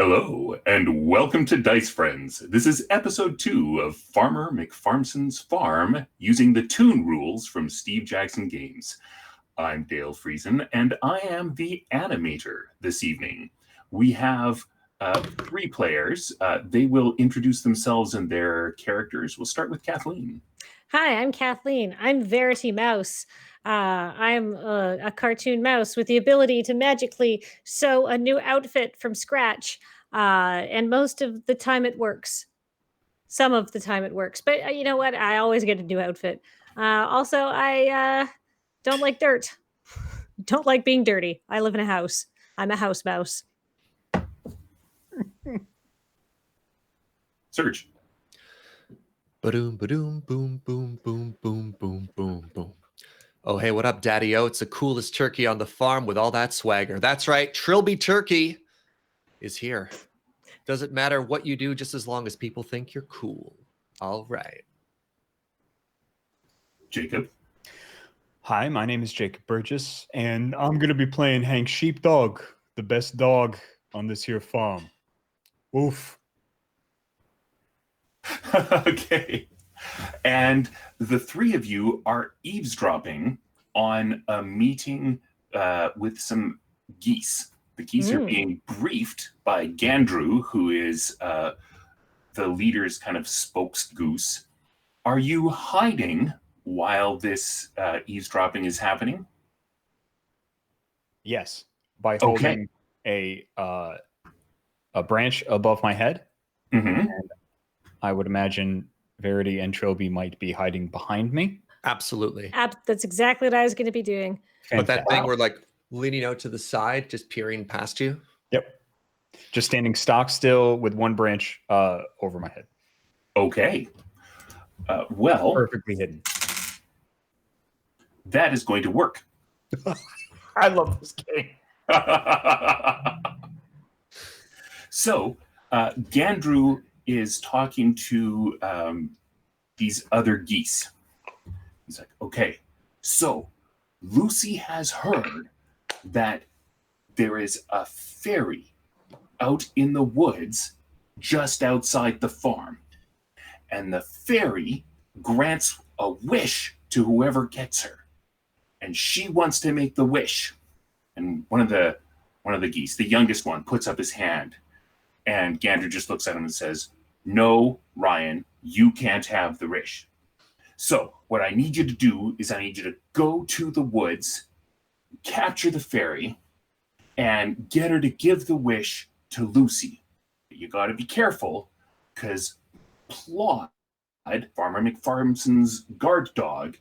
Hello, and welcome to Dice Friends. This is episode 2 of Farmer McFarmson's Farm, using the Toon rules from Steve Jackson Games. I'm Dale Friesen, and I am the animator this evening. We have 3 players. They will introduce themselves and their characters. We'll start with Kathleen. Hi, I'm Kathleen. I'm Verity Mouse. I'm a cartoon mouse with the ability to magically sew a new outfit from scratch. And most of the time it works. Some of the time it works. But you know what? I always get a new outfit. Also, I don't like dirt. Don't like being dirty. I live in a house. I'm a house mouse. Serge. Ba-doom, ba-doom, boom, boom, boom, boom, boom, boom, boom. Oh, hey, what up, Daddy-O? It's the coolest turkey on the farm with all that swagger. That's right, Trilby Turkey is here. Doesn't matter what you do, just as long as people think you're cool. All right. Jacob. Hi, my name is Jacob Burgess, and I'm going to be playing Hank Sheepdog, the best dog on this here farm. Woof. Okay. And the 3 of you are eavesdropping on a meeting with some geese. The geese are being briefed by Gandrew, who is the leader's kind of spokes goose. Are you hiding while this eavesdropping is happening? Yes, by holding a branch above my head. Mm-hmm. And I would imagine Verity and Trilby might be hiding behind me. Absolutely. That's exactly what I was going to be doing. But that thing we're like leaning out to the side, just peering past you. Yep. Just standing stock still with one branch over my head. Okay. Well, Perfectly hidden. that is going to work. I love this game. So, Gandrew is talking to these other geese. He's like, okay, so Lucy has heard that there is a fairy out in the woods just outside the farm. And the fairy grants a wish to whoever gets her. And she wants to make the wish. And one of the geese, the youngest one, puts up his hand. And Gander just looks at him and says, no, Ryan, you can't have the wish. So what I need you to do is I need you to go to the woods, capture the fairy, and get her to give the wish to Lucy. You got to be careful, because Plod, Farmer McFarmson's guard dog,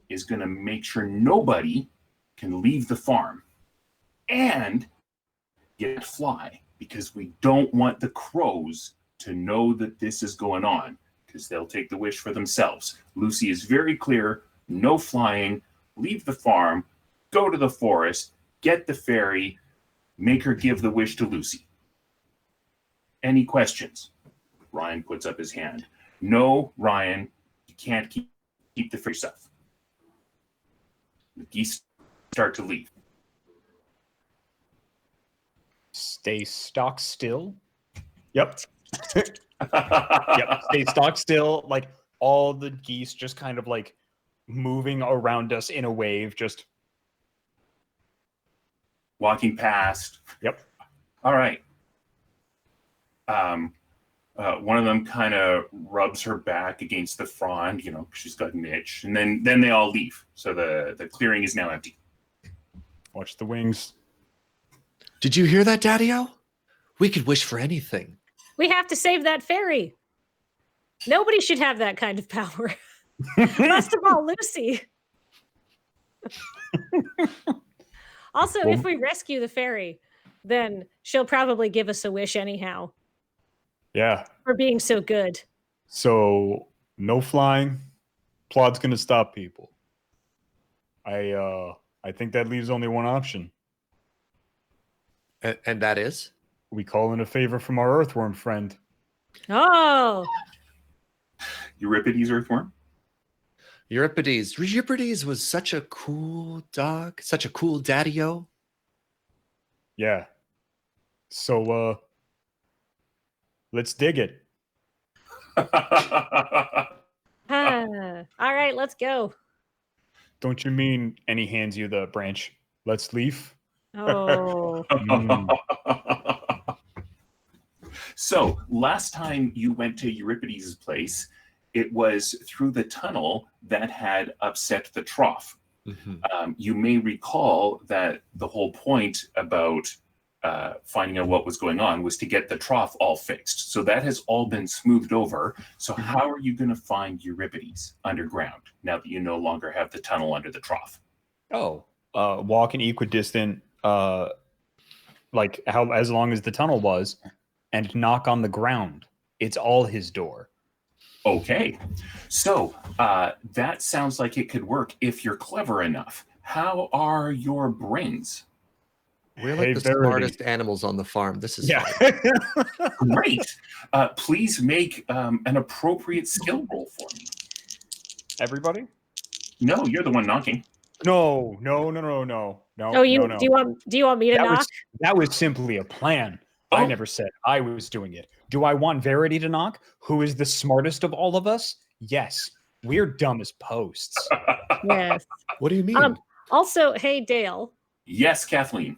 is going to make sure nobody can leave the farm. And get fly, because we don't want the crows to know that this is going on, because they'll take the wish for themselves. Lucy is very clear, no flying, leave the farm, go to the forest, get the fairy, make her give the wish to Lucy. Any questions? Ryan puts up his hand. No, Ryan, you can't keep the fairy stuff. The geese start to leave. Stay stock still. Yep. Yep. Stay stock still. Like all the geese just kind of like moving around us in a wave. Just walking past. Yep. All right. One of them kind of rubs her back against the frond, you know, she's got an itch, and then they all leave. So the clearing is now empty. Watch the wings. Did you hear that, Daddy-O? We could wish for anything. We have to save that fairy. Nobody should have that kind of power. Most of all, Lucy. Also, if we rescue the fairy, then she'll probably give us a wish anyhow. Yeah. For being so good. So no flying. Plod's gonna stop people. I think that leaves only one option. And that is? We call in a favor from our earthworm friend. Oh. Euripides earthworm? Euripides was such a cool dog, such a cool daddy-o. Yeah. So Let's dig it. All right, let's go. Don't you mean? And he hands you the branch. Let's leave. Oh, So last time you went to Euripides' place, it was through the tunnel that had upset the trough. You may recall that the whole point about finding out what was going on was to get the trough all fixed. So that has all been smoothed over. So how are you going to find Euripides underground now that you no longer have the tunnel under the trough? Walk an equidistant, like how as long as the tunnel was, and knock on the ground. It's all his door. Okay, so that sounds like it could work if you're clever enough. How are your brains? We're like the smartest animals on the farm. This is fun. Great. Please make an appropriate skill roll for me. Everybody? No, you're the one knocking. No. oh, No. do you want me to knock? That was simply a plan. I never said I was doing it. Do I want Verity to knock? Who is the smartest of all of us? Yes. We're dumb as posts. Yes. What do you mean? Also, hey Dale. Yes, Kathleen.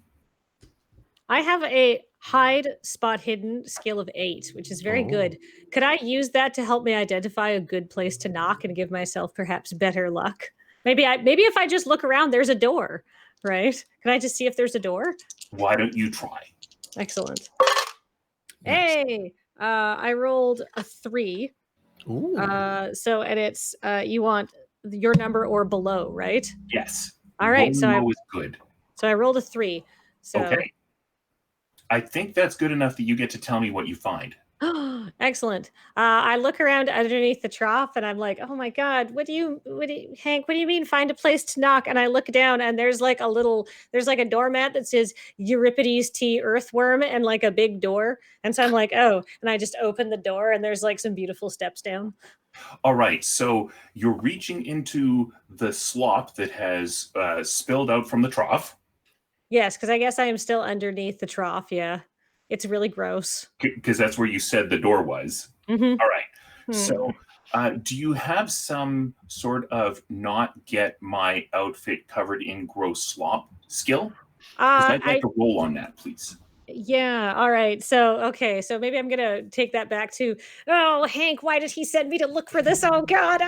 I have a hide spot hidden skill of 8, which is very good. Could I use that to help me identify a good place to knock and give myself perhaps better luck? Maybe if I just look around, there's a door, right? Can I just see if there's a door? Why don't you try? Excellent. Nice. Hey, I rolled a 3. Ooh. So and it's you want your number or below, right? Yes. All right. So is good. So I rolled a 3. So okay. I think that's good enough that you get to tell me what you find. Excellent. I look around underneath the trough and I'm like, oh my God, Hank, what do you mean find a place to knock? And I look down and there's like a doormat that says Euripides T Earthworm and like a big door. And so I'm like, oh, and I just open the door and there's like some beautiful steps down. All right. So you're reaching into the slop that has spilled out from the trough. Yes, because I guess I am still underneath the trough. Yeah. It's really gross. Because that's where you said the door was. Mm-hmm. All right. So do you have some sort of not get my outfit covered in gross slop skill? I'd like to roll on that, please. Yeah. All right. So, okay. So maybe I'm going to take that back to, oh, Hank, why did he send me to look for this? Oh, God.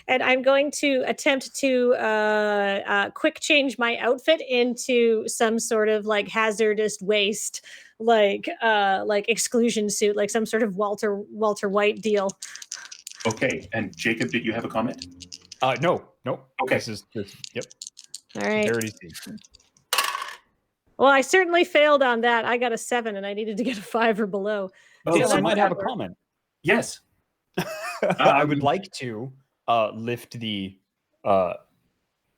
And I'm going to attempt to quick change my outfit into some sort of like hazardous waste, like exclusion suit, like some sort of Walter White deal. Okay. And Jacob, did you have a comment? No. Okay. Yep. All right. Very easy. Well, I certainly failed on that. I got a 7 and I needed to get a 5 or below. Dale, I might have a comment. Yes. I would like to lift the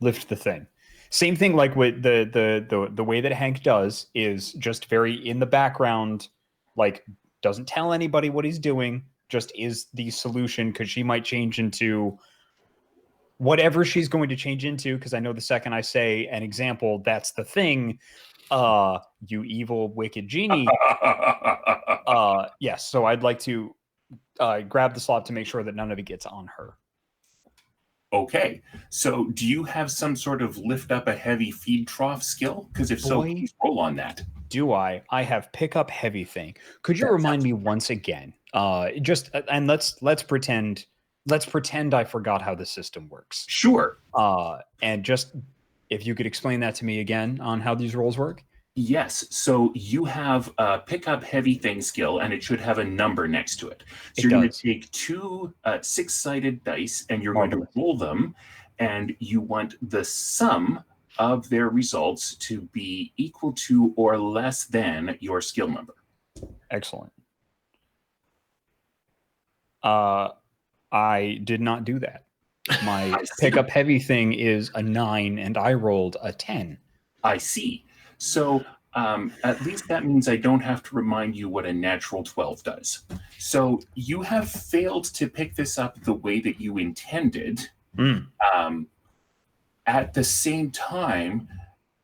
thing. Same thing like with the way that Hank does is just very in the background, like doesn't tell anybody what he's doing, just is the solution because she might change into whatever she's going to change into, because I know the second I say an example, that's the thing. You evil, wicked genie. Yes, so I'd like to grab the slot to make sure that none of it gets on her. Okay, so do you have some sort of lift up a heavy feed trough skill? Because if so, please roll on that. Do I? I have pick up heavy thing. Could you remind me once again? And let's pretend I forgot how the system works. Sure. And just if you could explain that to me again on how these rolls work. Yes. So you have a pick up heavy thing skill, and it should have a number next to it. So you're going to take 2 6-sided dice, and you're going to roll them, and you want the sum of their results to be equal to or less than your skill number. Excellent. I did not do that. My pick up heavy thing is a 9, and I rolled a 10. I see. So at least that means I don't have to remind you what a natural 12 does. So you have failed to pick this up the way that you intended. At the same time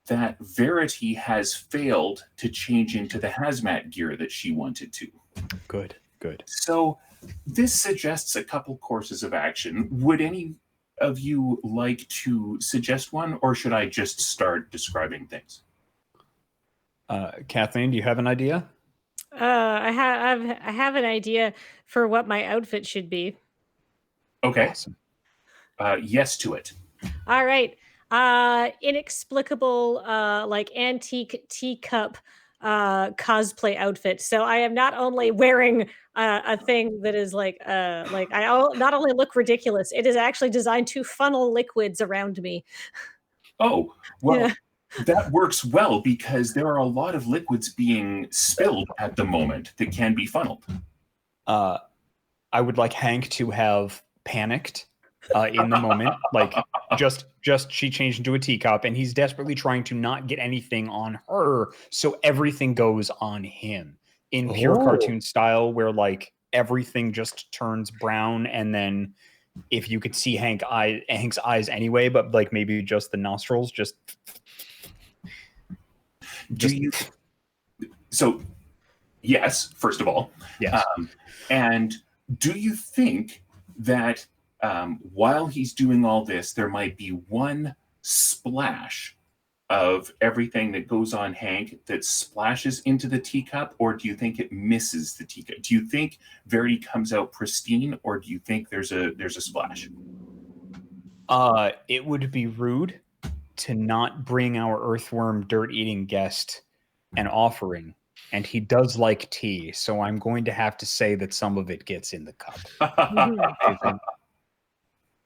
that Verity has failed to change into the hazmat gear that she wanted to. Good. So this suggests a couple courses of action. Would any of you like to suggest one, or should I just start describing things? Kathleen, do you have an idea? I have an idea for what my outfit should be. Okay. Awesome. Yes to it. All right. Inexplicable, like antique teacup cosplay outfit. So I am not only wearing a thing that is like not only look ridiculous, it is actually designed to funnel liquids around me. Oh, well, Yeah. that works well because there are a lot of liquids being spilled at the moment that can be funneled. I would like Hank to have panicked in the moment, like just she changed into a teacup, and he's desperately trying to not get anything on her, so everything goes on him in pure cartoon style, where like everything just turns brown, and then if you could see Hank's eyes anyway, but like maybe just the nostrils, So, yes, first of all, yes. And do you think that while he's doing all this, there might be one splash of everything that goes on Hank that splashes into the teacup, or do you think it misses the teacup? Do you think Verity comes out pristine, or do you think there's a splash? It would be rude to not bring our earthworm dirt-eating guest an offering, and he does like tea, so I'm going to have to say that some of it gets in the cup.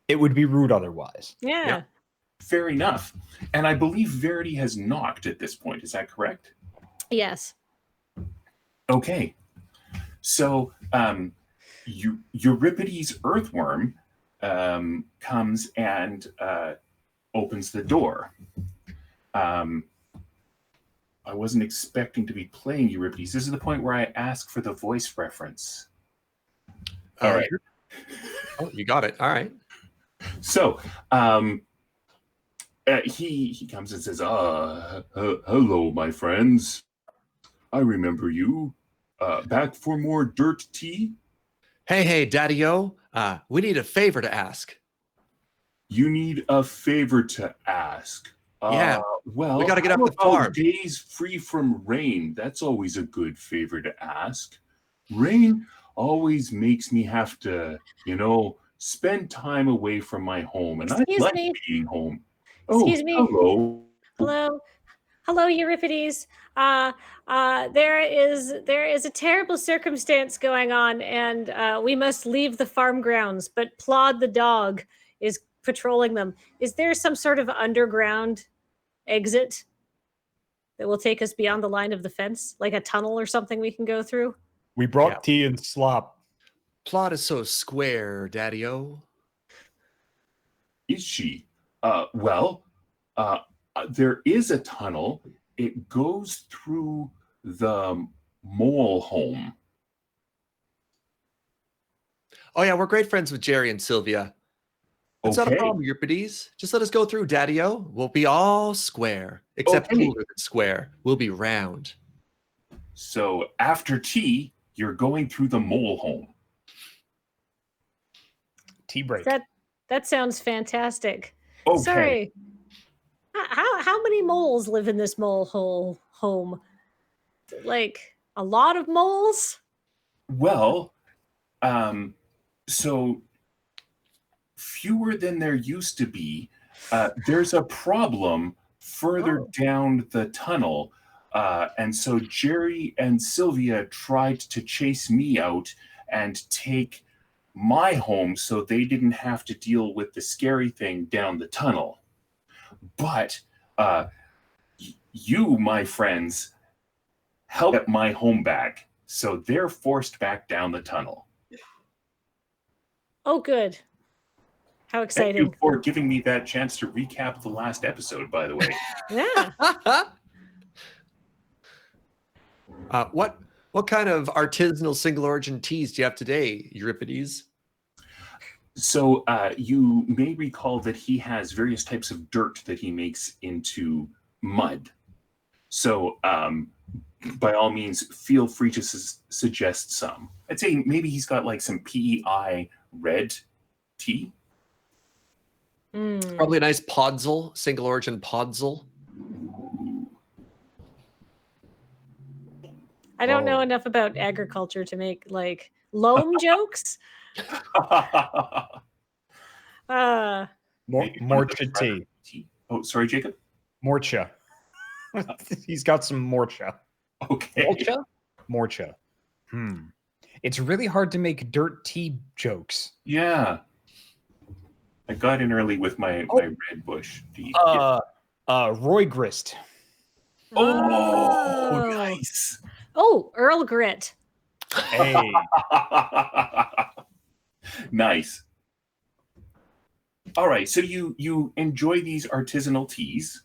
It would be rude otherwise. Yeah. Yep. Fair enough. And I believe Verity has knocked at this point. Is that correct? Yes. Okay. So Euripides' earthworm comes and opens the door. I wasn't expecting to be playing Euripides. This is the point where I ask for the voice reference. All right. Oh, you got it. All right. So he comes and says, hello, my friends. I remember you. Back for more dirt tea? Hey, Daddy-O. We need a favor to ask. You need a favor to ask. Yeah. Well, We got to get how up the about farm. days free from rain? That's always a good favor to ask. Rain always makes me have to, spend time away from my home, and Excuse I like me. being home. Excuse Oh, me. hello. Hello, Euripides. There is a terrible circumstance going on, and we must leave the farm grounds. But Plod the dog is patrolling them. Is there some sort of underground exit that will take us beyond the line of the fence, like a tunnel or something we can go through? We brought Yeah. tea and slop. Plot is so square, Daddy-O. Is she? There is a tunnel. It goes through the mole home. Oh, yeah, we're great friends with Jerry and Sylvia. It's not a Okay. problem, Euripides. Just let us go through, Daddy-O. We'll be all square, except Okay. cooler than square. We'll be round. So after tea, you're going through the mole home. Tea break. That sounds fantastic. Okay. Sorry. How many moles live in this mole hole home? Like a lot of moles? Well, so fewer than there used to be. There's a problem further down the tunnel. And so Jerry and Sylvia tried to chase me out and take my home so they didn't have to deal with the scary thing down the tunnel. But you, my friends, helped get my home back, so they're forced back down the tunnel. Oh, good. How Thank exciting. you for giving me that chance to recap the last episode, by the way. Yeah. What kind of artisanal single origin teas do you have today, Euripides? So you may recall that he has various types of dirt that he makes into mud. So by all means, feel free to suggest some. I'd say maybe he's got like some PEI red tea. Probably a nice podzol, single origin podzol. I don't know enough about agriculture to make like loam jokes. Morcha tea. Oh, sorry, Jacob. Morcha. He's got some morcha. Okay. Morcha. It's really hard to make dirt tea jokes. Yeah. I got in early with my red bush tea. Roy Grist. Oh, nice. Oh, Earl Grit. Hey. Nice. All right, so you enjoy these artisanal teas.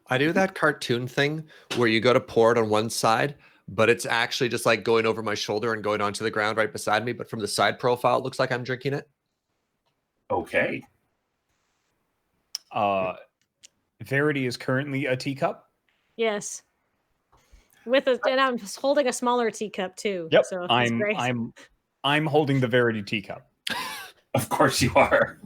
I do that cartoon thing where you go to pour it on one side, but it's actually just like going over my shoulder and going onto the ground right beside me. But from the side profile, it looks like I'm drinking it. Okay. Verity is currently a teacup. Yes. And I'm holding a smaller teacup too. Yep. So that's great. I'm holding the Verity teacup. Of course you are.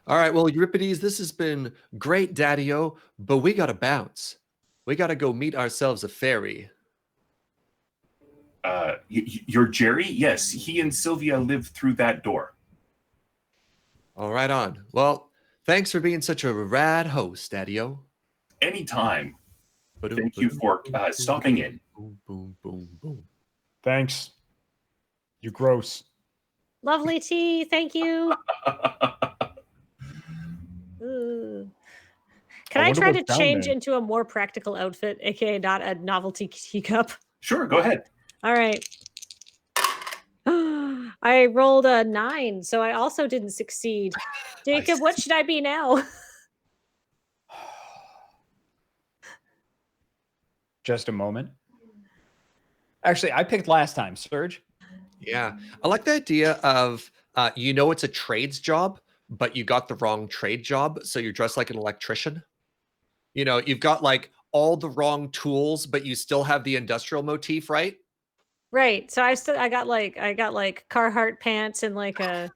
All right, well, Euripides, this has been great, Daddy-O, but we got to bounce. We got to go meet ourselves a fairy. You're Jerry? Yes, he and Sylvia live through that door. All right on. Well, thanks for being such a rad host, Daddy-O. Anytime. Thank you for stopping in. Boom, boom, boom, boom. Thanks. You're gross. Lovely tea. Thank you. Ooh. Can I try to change into a more practical outfit, aka not a novelty teacup? Sure, go ahead. All right. I rolled a 9, so I also didn't succeed. Jacob, what should I be now? Just a moment. Actually, I picked last time, Serge. Yeah, I like the idea of, it's a trades job, but you got the wrong trade job, so you're dressed like an electrician. You've got like all the wrong tools, but you still have the industrial motif, right? Right. So I got like Carhartt pants and like a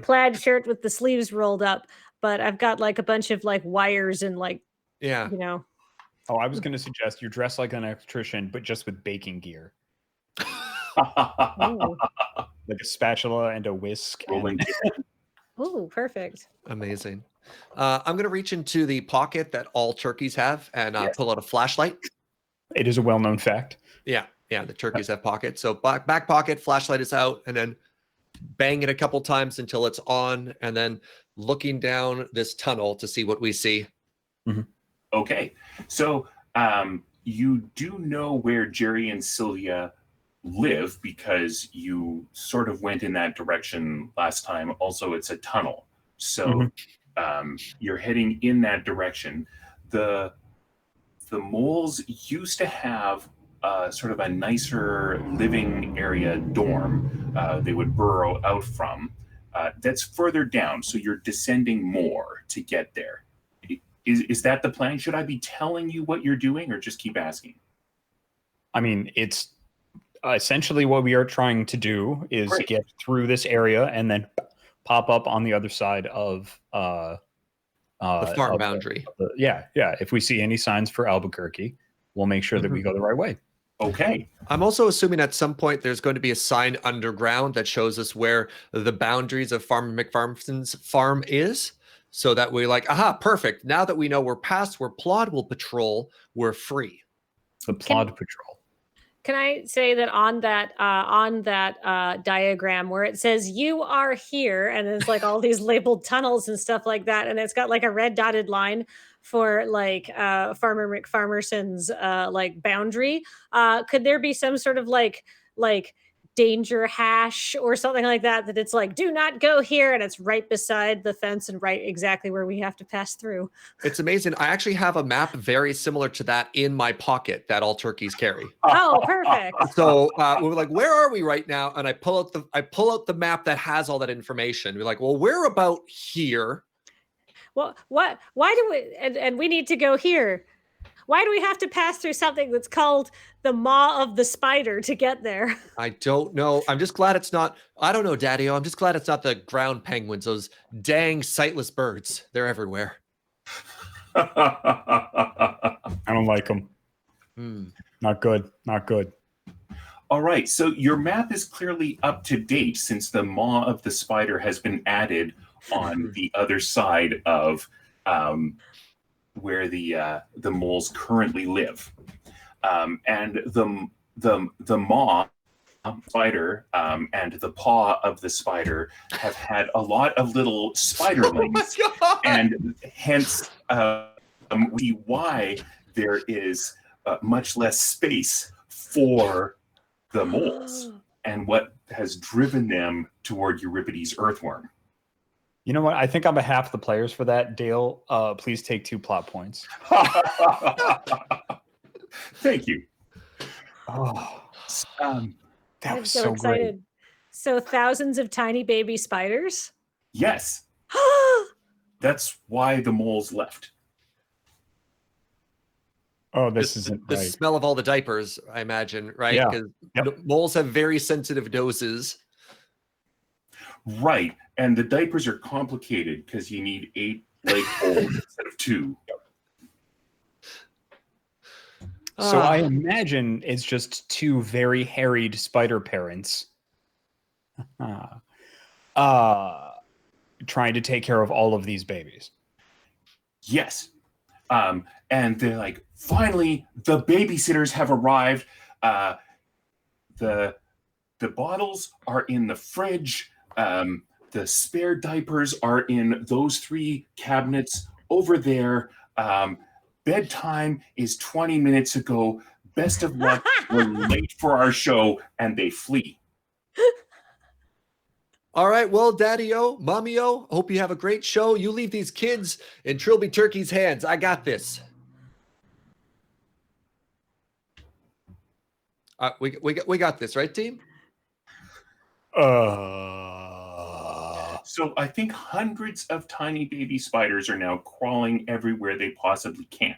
plaid shirt with the sleeves rolled up, but I've got like a bunch of like wires and like Oh, I was going to suggest you dress like an electrician, but just with baking gear. Like a spatula and a whisk. Oh, perfect. Amazing. I'm going to reach into the pocket that all turkeys have and pull out a flashlight. It is a well-known fact. Yeah, the turkeys have pockets. So back pocket, flashlight is out, and then bang it a couple times until it's on, and then looking down this tunnel to see what we see. Okay, so you do know where Jerry and Sylvia live because you sort of went in that direction last time. Also, it's a tunnel, so you're heading in that direction. The moles used to have sort of a nicer living area dorm they would burrow out from. That's further down, so you're descending more to get there. Is that the plan? Should I be telling you what you're doing or just keep asking? I mean, it's essentially what we are trying to do is get through this area and then pop up on the other side of the farm boundary. Yeah. If we see any signs for Albuquerque, we'll make sure that we go the right way. Okay. I'm also assuming at some point there's going to be a sign underground that shows us where the boundaries of Farmer McFarmson's farm is. So that we're like, aha, perfect. Now that we know we're past where Plod will patrol, we're free. The Plod patrol. Can I say that on that diagram where it says you are here, and there's like all these labeled tunnels and stuff like that, and it's got like a red dotted line for like Farmer McFarmson's like boundary. Could there be some sort of like danger hash or something like that it's like, do not go here, and it's right beside the fence and right exactly where we have to pass through? It's amazing. I actually have a map very similar to that in my pocket that all turkeys carry. Oh, perfect. So we were like, where are we right now? And I pull out the map that has all that information. We're like, well, we're about here. What? Why do we? And we need to go here. Why do we have to pass through something that's called the maw of the spider to get there? I don't know. I'm just glad it's not. I don't know, Daddy-O. I'm just glad it's not the ground penguins. Those dang sightless birds. They're everywhere. I don't like them. Not good. Not good. All right, so your map is clearly up to date since the maw of the spider has been added on the other side of where the moles currently live, and the maw spider and the paw of the spider have had a lot of little spiderlings, and hence we see why there is much less space for the moles and what has driven them toward Euripides' earthworm. You know what? I think on behalf of the players for that, Dale, please take 2 plot points. Thank you. Oh, that I'm was so so excited. great. So thousands of tiny baby spiders. Yes, that's why the moles left. Oh, this isn't the right. smell of all the diapers, I imagine, right? Yeah. Because moles have very sensitive noses. Right, and the diapers are complicated because you need 8 leg folds instead of 2. So I imagine it's just 2 very harried spider parents trying to take care of all of these babies. Yes. And they're like, finally, the babysitters have arrived. The bottles are in the fridge. The spare diapers are in those 3 cabinets over there. Bedtime is 20 minutes ago. Best of luck. We're late for our show, and they flee. All right, well, Daddy-O, Mommy-O, hope you have a great show. You leave these kids in Trilby Turkey's hands. I got this. We got this, right, team? So I think hundreds of tiny baby spiders are now crawling everywhere they possibly can.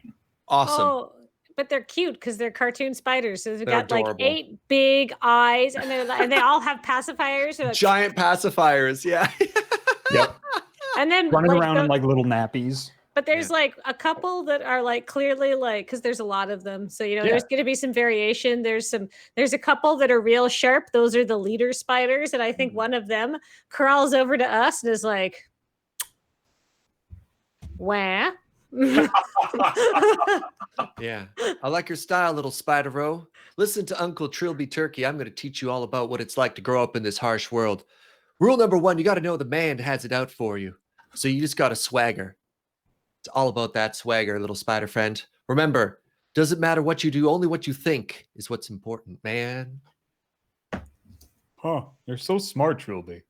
Awesome. Oh, but they're cute because they're cartoon spiders. So they've They're got like adorable. 8 big eyes, and they all have pacifiers. So Giant pacifiers, yeah. Yep. and then Running like, around in like little nappies. But there's like a couple that are like clearly like, because there's a lot of them. So, there's going to be some variation. There's a couple that are real sharp. Those are the leader spiders. And I think one of them crawls over to us and is like, wah. Yeah. I like your style, little Spider-O. Listen to Uncle Trilby Turkey. I'm going to teach you all about what it's like to grow up in this harsh world. Rule number 1, you got to know the man has it out for you. So you just got to swagger. It's all about that swagger, little spider friend. Remember, doesn't matter what you do, only what you think is what's important, man. Huh. You're so smart, Trilby.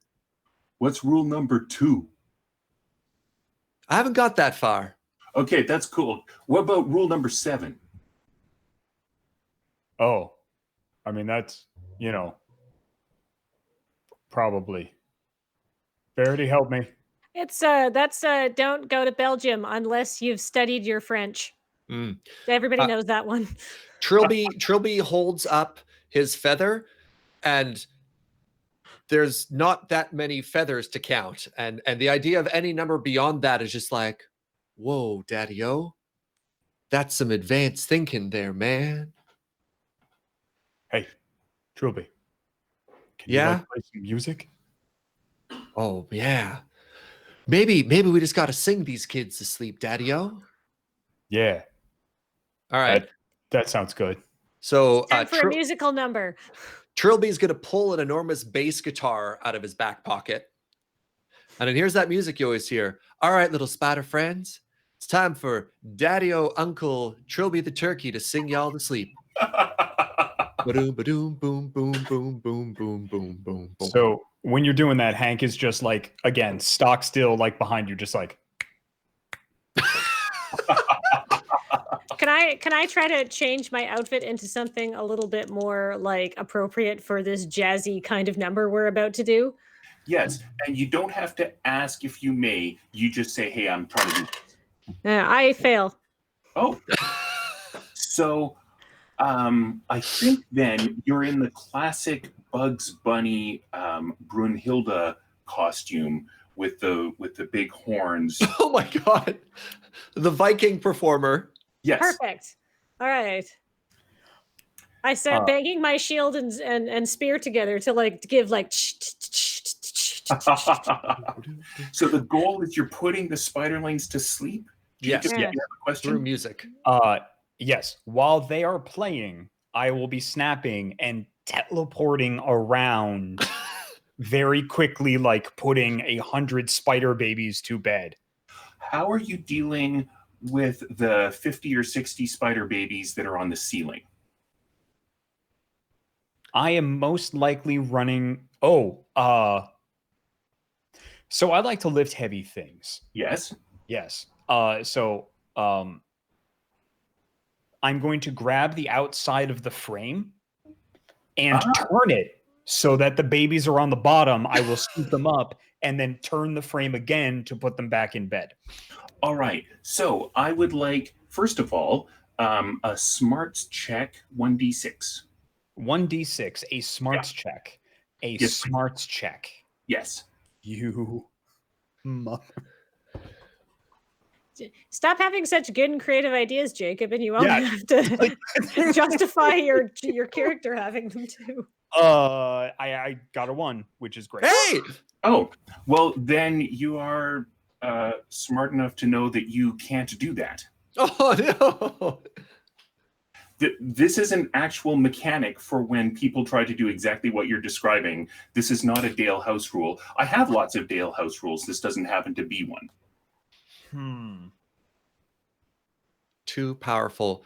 What's rule number 2? I haven't got that far. Okay, that's cool. What about rule number 7? Oh, I mean, that's, probably. Verity, help me. It's that's don't go to Belgium unless you've studied your French. Everybody knows that one. Trilby holds up his feather, and there's not that many feathers to count. And the idea of any number beyond that is just like, whoa, Daddy-O, that's some advanced thinking there, man. Hey, Trilby. Can Yeah? you play some music? Oh, yeah. Maybe we just got to sing these kids to sleep, Daddy-O. Yeah. All right. That sounds good. So Time for a musical number. Trilby's going to pull an enormous bass guitar out of his back pocket. And then here's that music you always hear. All right, little spider friends. It's time for Daddy-O Uncle Trilby the Turkey to sing y'all to sleep. Ba-doom, ba-doom, boom, boom, boom, boom, boom, boom, boom, boom. So when you're doing that, Hank is just like, again, stock still, like behind you, just like. Can I try to change my outfit into something a little bit more like appropriate for this jazzy kind of number we're about to do? Yes, and you don't have to ask if you may. You just say, "Hey, I'm trying to do this." I fail. Oh, so I think then you're in the classic Bugs Bunny Brunhilde costume with the big horns. Oh my god. The Viking performer. Yes. Perfect. All right. I start banging my shield and spear together to give like. So the goal is you're putting the spiderlings to sleep? Yes. Do you have a Through question? music. Yes. While they are playing, I will be snapping and teleporting around very quickly, like putting 100 spider babies to bed. How are you dealing with the 50 or 60 spider babies that are on the ceiling? I am most likely running. So I like to lift heavy things. Yes. Yes. I'm going to grab the outside of the frame and turn it so that the babies are on the bottom. I will scoop them up and then turn the frame again to put them back in bed. All right. So I would like, first of all, a smarts check 1d6. 1d6, a smarts check. A Yes, smarts check. Yes. You mother. Stop having such good and creative ideas, Jacob, and you won't have to justify your character having them too. I got a 1, which is great. Hey! Oh, well, then you are smart enough to know that you can't do that. Oh no! This is an actual mechanic for when people try to do exactly what you're describing. This is not a Dale House rule. I have lots of Dale House rules. This doesn't happen to be one. Too powerful.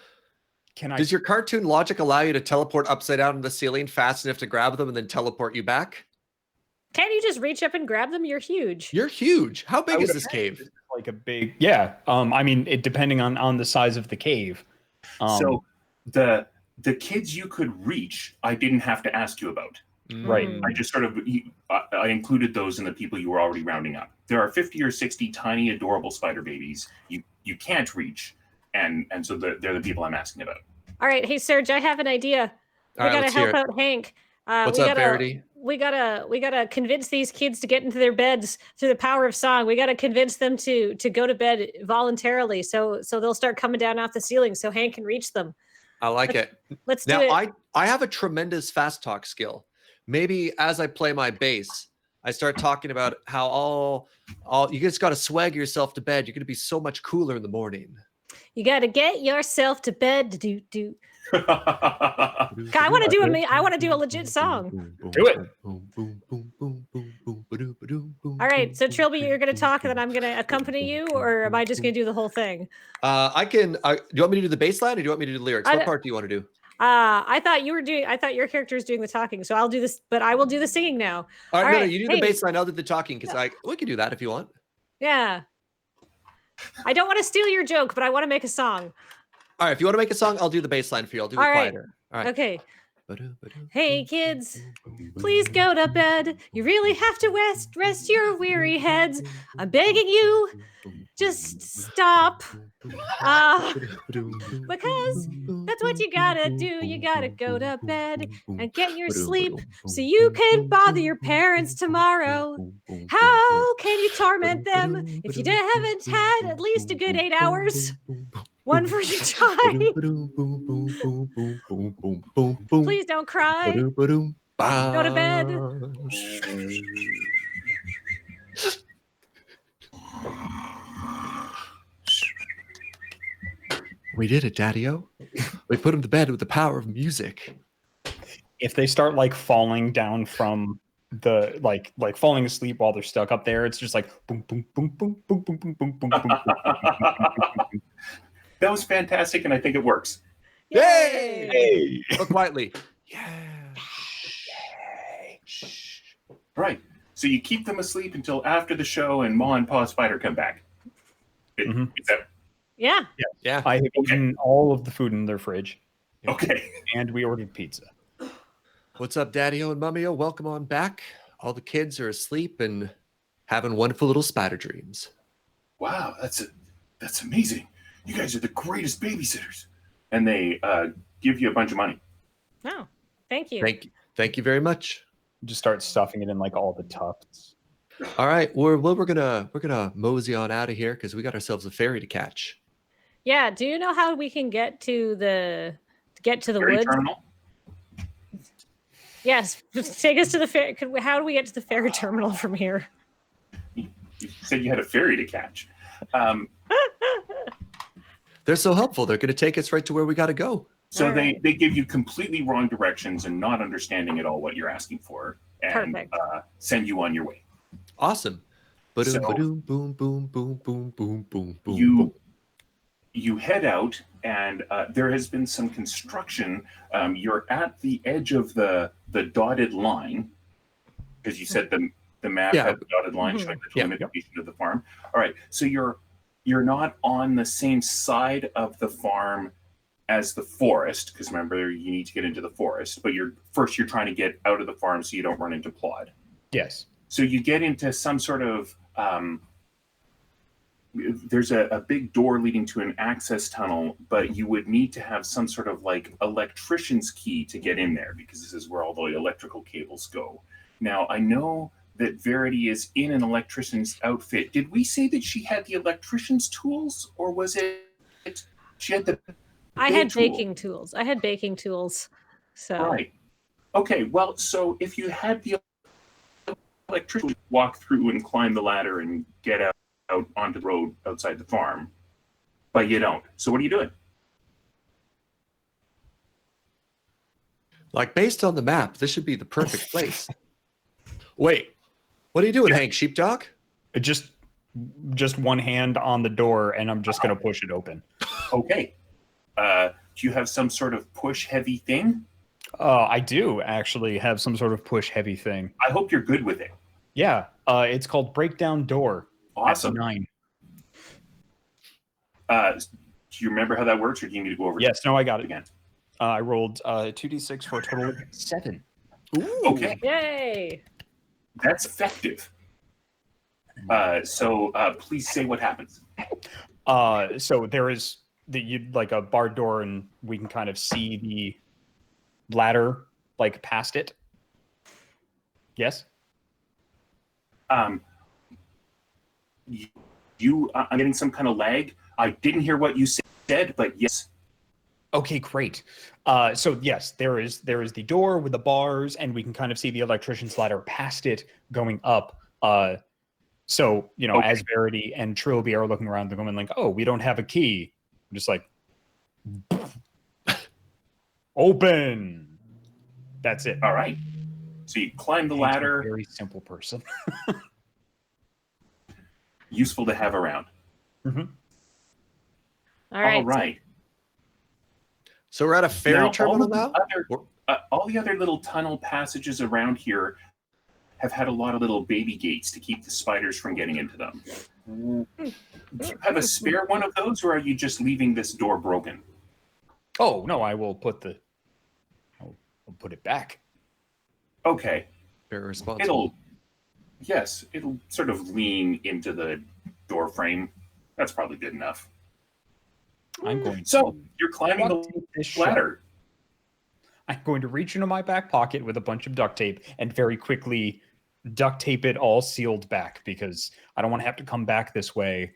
Does your cartoon logic allow you to teleport upside down in the ceiling fast enough to grab them and then teleport you back? Can't you just reach up and grab them? You're huge. You're huge. How big is this cave? Like a big, yeah. I mean, depending on the size of the cave. So the kids you could reach, I didn't have to ask you about. Right. I just sort of I included those in the people you were already rounding up. There are 50 or 60 tiny, adorable spider babies you can't reach, and so they're the people I'm asking about. All right, hey Serge, I have an idea. We gotta help out Hank. What's up, Verity? We gotta convince these kids to get into their beds through the power of song. We gotta convince them to go to bed voluntarily, so they'll start coming down off the ceiling, so Hank can reach them. I like it. Let's do it. Now, I have a tremendous fast talk skill. Maybe as I play my bass, I start talking about how all you just got to swag yourself to bed. You're going to be so much cooler in the morning. You got to get yourself to bed. Do. I want to do a legit song. Do it. All right, so Trilby, you're going to talk, and then I'm going to accompany you, or am I just going to do the whole thing? I can. Do you want me to do the bass line, or do you want me to do the lyrics? What part do you want to do? I thought your character was doing the talking, so I'll do this, but I will do the singing now. All right, no, you do the bass line. I'll do the talking because we can do that if you want. Yeah. I don't want to steal your joke, but I want to make a song. All right, if you want to make a song, I'll do the bass line for you. I'll do it quieter. All right. Okay. Hey kids, please go to bed. You really have to rest your weary heads. I'm begging you, just stop. Because that's what you gotta do. You gotta go to bed and get your sleep so you can bother your parents tomorrow. How can you torment them if you haven't had at least a good 8 hours? One for the time. Please don't cry. Go to bed. We did it, Daddy-O. We put him to bed with the power of music. If they start falling down from the like falling asleep while they're stuck up there, it's just like boom, boom, boom, boom, boom, boom, boom, boom, boom, boom. That was fantastic, and I think it works. Yay! Hey! Look quietly. Yeah. Right. So you keep them asleep until after the show, and Ma and Pa Spider come back. Is that Yeah. Yeah. I have eaten all of the food in their fridge. okay? And we ordered pizza. What's up, Daddy-O and Mummy-O? Welcome on back. all the kids are asleep and having wonderful little spider dreams. Wow, that's amazing. You guys are the greatest babysitters. And they give you a bunch of money. Oh, thank you. Thank you very much. Just start stuffing it in like all the tufts. All right, we're gonna mosey on out of here because we got ourselves a ferry to catch. Yeah. Do you know how we can get to the Ferry woods? terminal? Yes. Take us to the ferry. How do we get to the ferry terminal from here? You said you had a ferry to catch. They're so helpful. They're gonna take us right to where we gotta go. So All right. they give you completely wrong directions and not understanding at all what you're asking for, and Perfect. Send you on your way. Awesome. Ba-doom, So- ba-doom, boom, boom, boom, boom, boom, boom, boom, boom. You head out, and there has been some construction. You're at the edge of the dotted line, because you said the map Yeah. had the dotted line Mhm. showing the Yeah. delimitation of the farm. All right, so you're not on the same side of the farm as the forest, because remember you need to get into the forest. But you're trying to get out of the farm so you don't run into Plod. Yes. So you get into some sort of there's a big door leading to an access tunnel, but you would need to have some sort of like electrician's key to get in there, because this is where all the electrical cables go. Now, I know that Verity is in an electrician's outfit. Did we say that she had the electrician's tools, or was it she had the I big had tool? baking tools. I had baking tools. So Right. Okay, well, so if you had the electrician walk through and climb the ladder and get out onto the road outside the farm, but you don't. So what are you doing? Like, based on the map, this should be the perfect place. Wait, what are you doing, Hank Sheepdog? Just one hand on the door, and I'm just gonna push it open. Okay. Do you have some sort of push heavy thing? I do actually have some sort of push heavy thing. I hope you're good with it. Yeah. It's called Breakdown Door. Awesome. F9. Do you remember how that works, or do you need to go over Yes. No, I got it it. again? I rolled 2d6 for a total of 7. Okay, yay. that's effective. So please say what happens. So there is like a barred door, and we can kind of see the ladder like past it. Yes. I'm getting some kind of lag. I didn't hear what you said, but yes. Okay, great. So yes, there is the door with the bars, and we can kind of see the electrician's ladder past it going up. So Okay. as Verity and Trilby are looking around, they're going like, "Oh, we don't have a key." I'm just like, open. That's it. All right. So you climb the Hank's a ladder. very simple person. Useful to have around. All right. All right. So we're at a ferry terminal all now? all the other little tunnel passages around here have had a lot of little baby gates to keep the spiders from getting into them. Do you have a spare one of those, or are you just leaving this door broken? Oh no, I'll put it back. Okay. Very responsible. It'll sort of lean into the door frame. That's probably good enough. I'm going. So you're climbing Duct the tape this shut. ladder. I'm going to reach into my back pocket with a bunch of duct tape and very quickly duct tape it all sealed back, because I don't want to have to come back this way.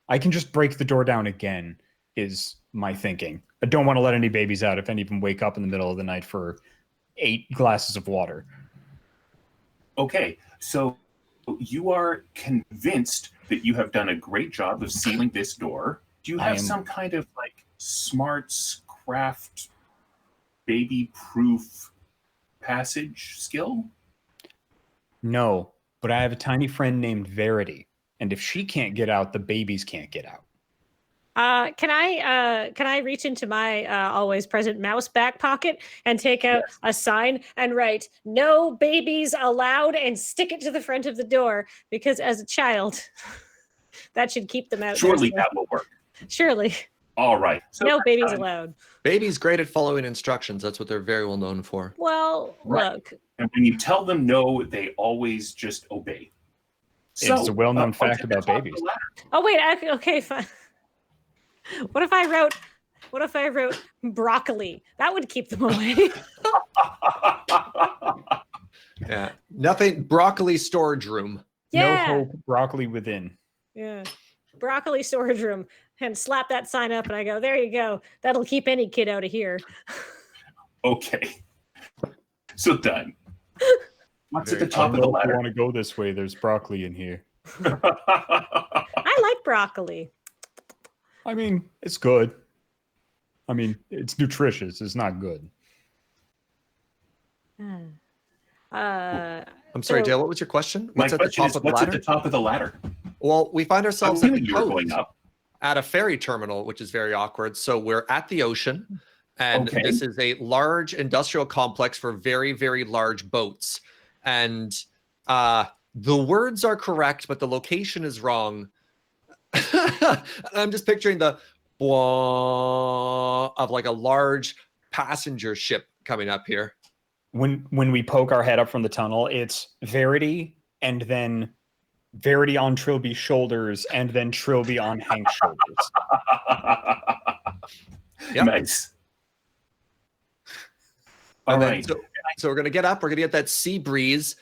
I can just break the door down again, is my thinking. I don't want to let any babies out if any of them wake up in the middle of the night for 8 glasses of water. Okay, so you are convinced that you have done a great job of sealing this door. Do you have some kind of like smarts craft baby proof passage skill? No, but I have a tiny friend named Verity, and if she can't get out, the babies can't get out. Can I reach into my always present mouse back pocket and take out a sign and write "No babies allowed" and stick it to the front of the door, because as a child, that should keep them out. Surely nicely. that will work. Surely. All right. So No babies allowed. Baby's great at following instructions. That's what they're very well known for. Well, Right. look. And when you tell them no, they always just obey. It's a well-known onto fact the about top of babies. the ladder. Oh wait, okay, fine. What if I wrote broccoli? That would keep them away. Yeah. Nothing. Broccoli storage room. Yeah. No hope, broccoli within. Yeah. Broccoli storage room. And slap that sign up and I go, there you go. That'll keep any kid out of here. Okay. So done. What's at the Very top of the If you ladder? want to go this way, there's broccoli in here. I like broccoli. I mean, it's good. I mean, it's nutritious. It's not good. I'm sorry, So- Dale. What was your question? My What's at the question top is, of the what's at ladder? the top of the ladder? Well, we find I ourselves at knew the you were going coast up. at a ferry terminal, which is very awkward. So we're at the ocean, and Okay. this is a large industrial complex for very, very large boats. And the words are correct, but the location is wrong. I'm just picturing the bwah of like a large passenger ship coming up here. When we poke our head up from the tunnel, it's Verity and then Verity on Trilby's shoulders and then Trilby on Hank's shoulders. Yep. Nice. All And then, right. so we're gonna get up. We're gonna get that sea breeze,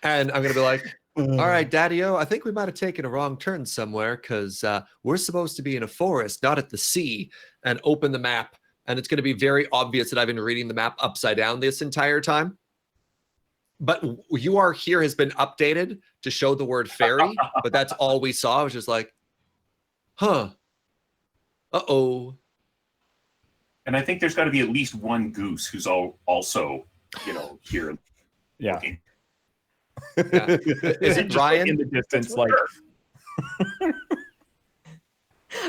and I'm gonna be like, "All right, Daddy-O, I think we might have taken a wrong turn somewhere because we're supposed to be in a forest, not at the sea." And open the map, and it's gonna be very obvious that I've been reading the map upside down this entire time. But "You Are Here" has been updated to show the word ferry, but that's all we saw. I was just like, "Huh? Uh-oh." And I think there's got to be at least one goose who's also, here. Yeah. looking. Yeah. Is it Just, Ryan? in the distance? Like,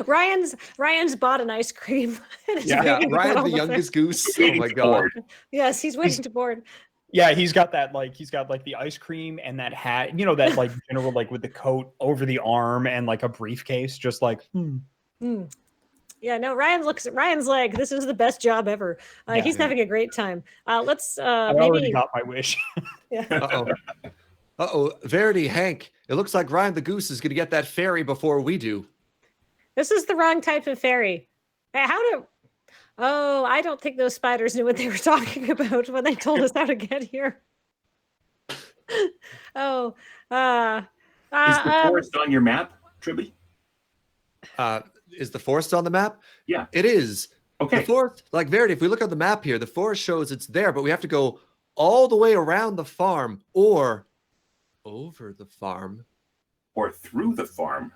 Ryan's bought an ice cream. and is Yeah. Yeah, waiting to put Ryan's all the the youngest goose. Oh Waiting my to god. board. Yes, he's waiting to board. yeah, he's got the ice cream and that hat, that like general like with the coat over the arm and like a briefcase, just like Yeah, no, Ryan's like, this is the best job ever. Yeah. He's having a great time. Let's I already maybe got my wish. Uh-oh. Uh-oh. Verity, Hank, it looks like Ryan the goose is gonna get that ferry before we do. this is the wrong type of fairy. Oh, I don't think those spiders knew what they were talking about when they told us how to get here. Oh, Is the forest on your map, Tribby? Is the forest on the map? Yeah. It is. Okay. The forest, like Verity, if we look on the map here, the forest shows it's there, but we have to go all the way around the farm or over the farm. Or through the farm.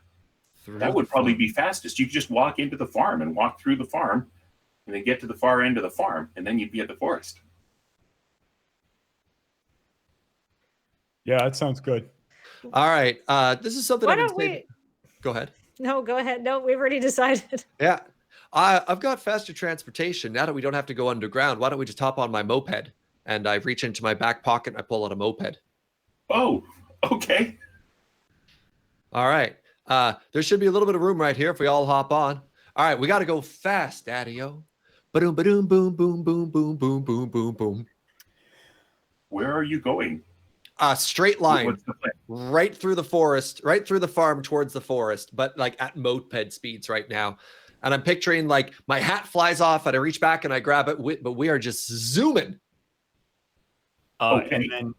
Through That the would probably farm. be fastest. You could just walk into the farm and walk through the farm and then get to the far end of the farm, and then you'd be at the forest. Yeah, that sounds good. All right. This is something why I've been don't saying- we? Go ahead. No, go ahead. No, we've already decided. Yeah. I've got faster transportation. Now that we don't have to go underground, why don't we just hop on my moped? And I reach into my back pocket and I pull out a moped. Oh, okay. All right. There should be a little bit of room right here if we all hop on. All right, we got to go fast, Daddy-O. Ba-doom, ba-doom, boom, boom, boom, boom, boom, boom, boom, boom. Where are you going? Straight line, What's the plan? right through the forest, right through the farm towards the forest, but like at moped speeds right now. And I'm picturing like my hat flies off and I reach back and I grab it, but we are just zooming. Okay. And then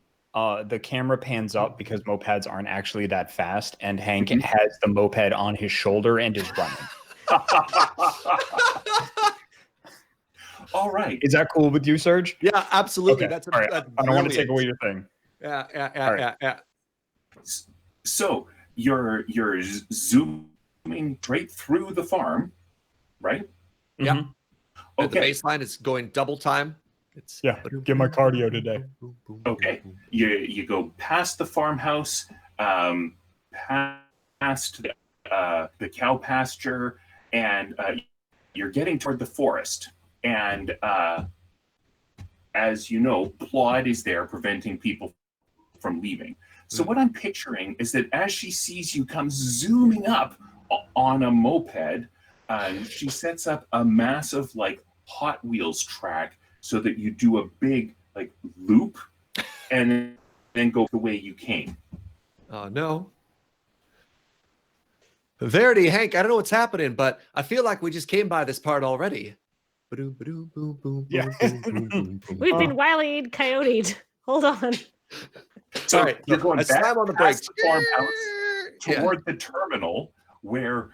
the camera pans up because mopeds aren't actually that fast, and Hank Mhm. has the moped on his shoulder and is running. All right. Is that cool with you, Serge? Yeah, absolutely. Okay, That's all right. that's I don't want to take brilliant. away your thing. Yeah, All right. yeah. So you're zooming right through the farm, right? Yeah. Mhm. And the Okay. baseline is going double time. It's Yeah, get my cardio today. Okay. You go past the farmhouse, past the cow pasture, and you're getting toward the forest. And as you know, Plod is there preventing people from leaving. So what I'm picturing is that as she sees you come zooming up on a moped, she sets up a massive like Hot Wheels track so that you do a big like loop and then go the way you came. Oh no. Verity, Hank, I don't know what's happening, but I feel like we just came by this part already. Ba-doom, ba-doom, boom, boom, Yeah. boom, boom, boom, boom. We've been wily coyoted. Hold on. So All right, you're going I back slam on the past brakes. the farmhouse toward the terminal where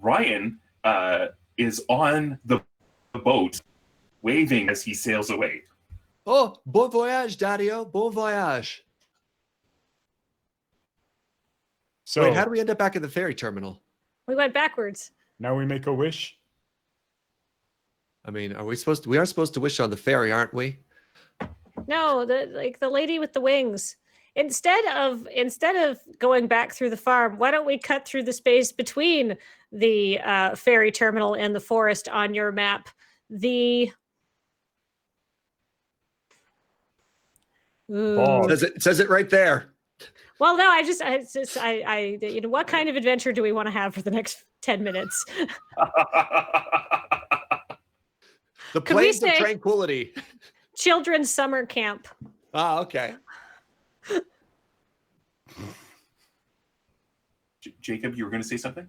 Ryan is on the boat waving as he sails away. Oh, bon voyage, Daddy-o. Bon voyage. So Wait, how do we end up back at the ferry terminal? We went backwards. now we make a wish. I mean, we are supposed to wish on the ferry, aren't we? No, the lady with the wings. Instead of going back through the farm, why don't we cut through the space between the ferry terminal and the forest on your map? Ball. It says it right there. Well, no, you know, what kind of adventure do we want to have for the next 10 minutes? The Could we plains of say- tranquility. Children's summer camp. Ah, okay. Jacob, you were going to say something?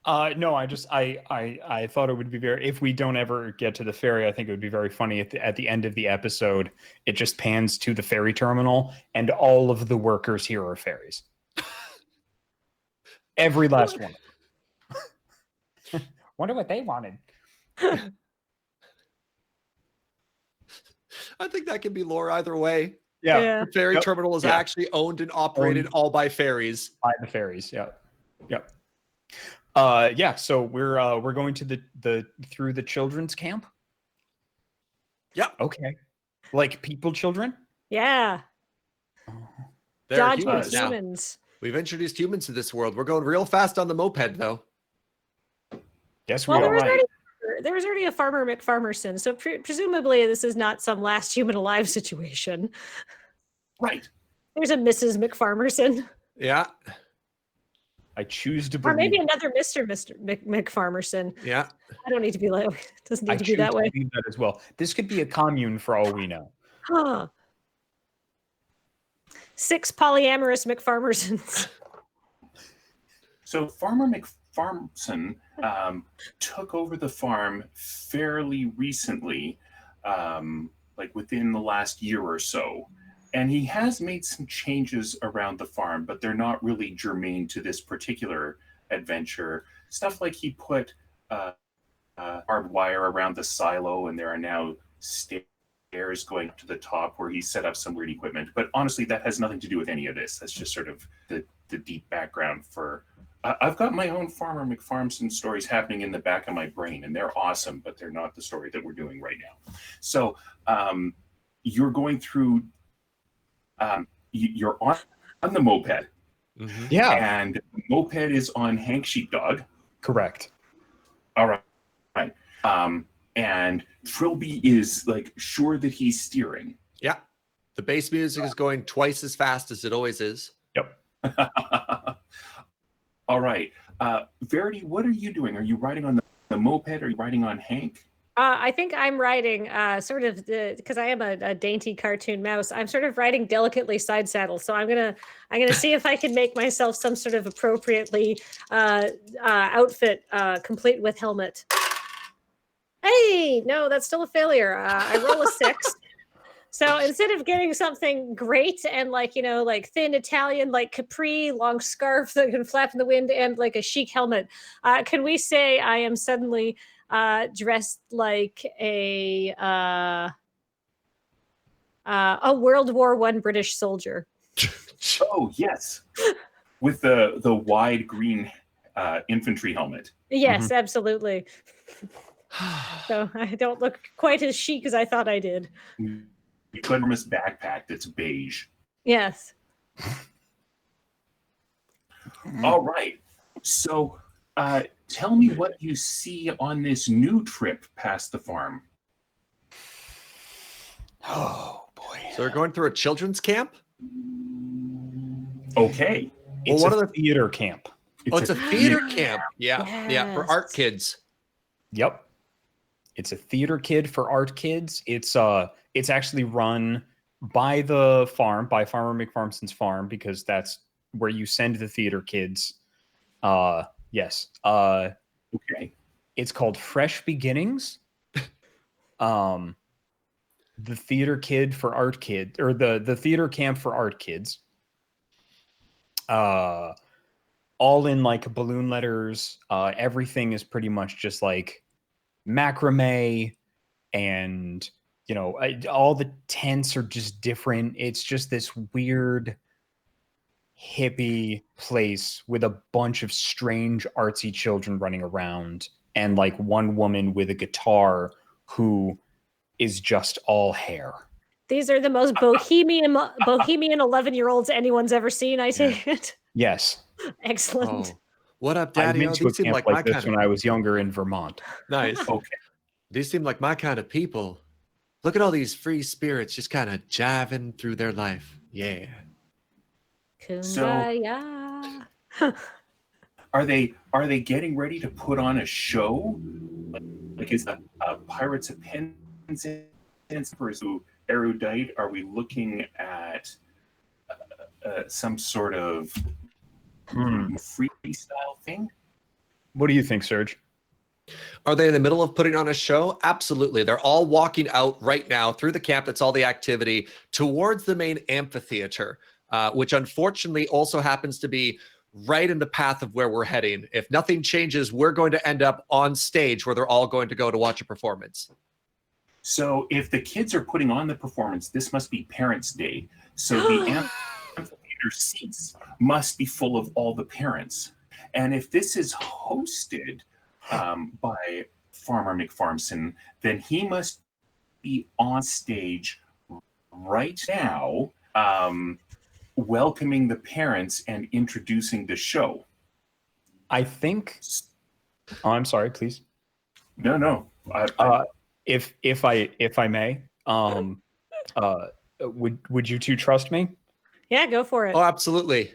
No, I thought it would be very, if we don't ever get to the ferry, I think it would be very funny at the end of the episode, it just pans to the ferry terminal and all of the workers here are fairies. Every last one. Wonder what they wanted. I think that can be lore either way. Yeah. The ferry Yep. terminal is Yeah. actually owned and operated all by fairies. By the fairies. Yeah. Yep. Yeah, so we're going to the through the children's camp. Yep. Okay. Like people children? Yeah. They're Dodge humans with now. humans. We've introduced humans to this world. We're going real fast on the moped, though. Guess Well, we there are. was already a farmer McFarmson's, so presumably this is not some last human alive situation. Right. There's a Mrs. McFarmerson, Yeah. I choose to or believe. maybe another Mr. McFarmerson. Yeah. I don't need to be like. It doesn't I need to be choose that to way. believe that as well. This could be a commune for all we know. Huh. 6 polyamorous McFarmersons. So Farmer McFarmson took over the farm fairly recently, like within the last year or so. And he has made some changes around the farm, but they're not really germane to this particular adventure. Stuff like he put barbed wire around the silo, and there are now stairs going to the top where he set up some weird equipment. But honestly, that has nothing to do with any of this. That's just sort of the deep background for... I've got my own Farmer McFarmson stories happening in the back of my brain, and they're awesome, but they're not the story that we're doing right now. So you're going through... you're on the moped, Mhm. Yeah. and the moped is on Hank Sheepdog. Correct. All right. And Trilby is like sure that he's steering. Yeah. The bass music is going twice as fast as it always is. Yep. All right. Verity, what are you doing? Are you riding on the moped? Are you riding on Hank? I think I'm riding sort of because I am a dainty cartoon mouse. I'm sort of riding delicately side saddle. So I'm gonna see if I can make myself some sort of appropriately outfit complete with helmet. Hey, no, that's still a failure. I roll a 6. So instead of getting something great and like thin Italian like capri, long scarf that can flap in the wind, and like a chic helmet, can we say I am suddenly dressed like a World War I British soldier? Oh yes, with the wide green infantry helmet. Yes, absolutely. So I don't look quite as chic as I thought I did. Enormous backpack that's beige. Yes. All right. So tell me what you see on this new trip past the farm. Oh boy. So we're going through a children's camp? Okay. Well, It's one a of the theater camp. Oh, it's a theater camp. Yeah. Yeah. For Yes. art kids. Yep. It's a theater kid for art kids. It's actually run by the farm, by Farmer McFarmson's farm, because that's where you send the theater kids. Yes. Okay. It's called Fresh Beginnings. The theater kid for art kid, or the theater camp for art kids. All in like balloon letters. Everything is pretty much just like macrame, and all the tents are just different. It's just this weird hippie place with a bunch of strange artsy children running around, and like one woman with a guitar who is just all hair. These are the most bohemian 11-year-olds anyone's ever seen, I take it. Yes. Excellent. Oh, what up, I've Daddy? been to a These seem camp like my like this kind when of I was younger in Vermont. nice. Okay. These seem like my kind of people. Look at all these free spirits just kind of jiving through their life. Yeah. Kumbaya. Are they getting ready to put on a show? Like is the Pirates of Penzance who erudite? Are we looking at some sort of freestyle thing? What do you think, Serge? Are they in the middle of putting on a show? Absolutely. They're all walking out right now through the camp. That's all the activity towards the main amphitheater, which unfortunately also happens to be right in the path of where we're heading. If nothing changes, we're going to end up on stage where they're all going to go to watch a performance. So if the kids are putting on the performance, this must be Parents' Day. So the amphitheater seats must be full of all the parents. And if this is hosted by Farmer McFarmson, then he must be on stage right now, welcoming the parents and introducing the show. I think. Oh, I'm sorry, please. No. If I may, would you two trust me? Yeah, go for it. Oh, absolutely.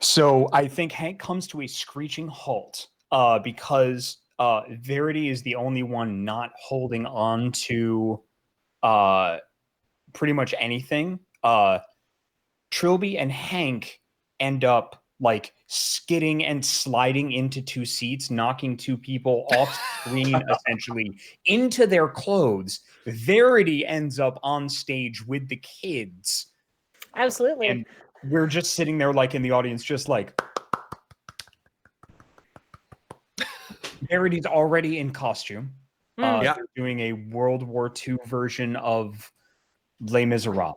So I think Hank comes to a screeching halt because Verity is the only one not holding on to pretty much anything. Trilby and Hank end up like skidding and sliding into two seats, knocking two people off screen, essentially into their clothes. Verity ends up on stage with the kids. Absolutely. And we're just sitting there like in the audience, just like Verity's already in costume. They're doing a World War II version of Les Miserables.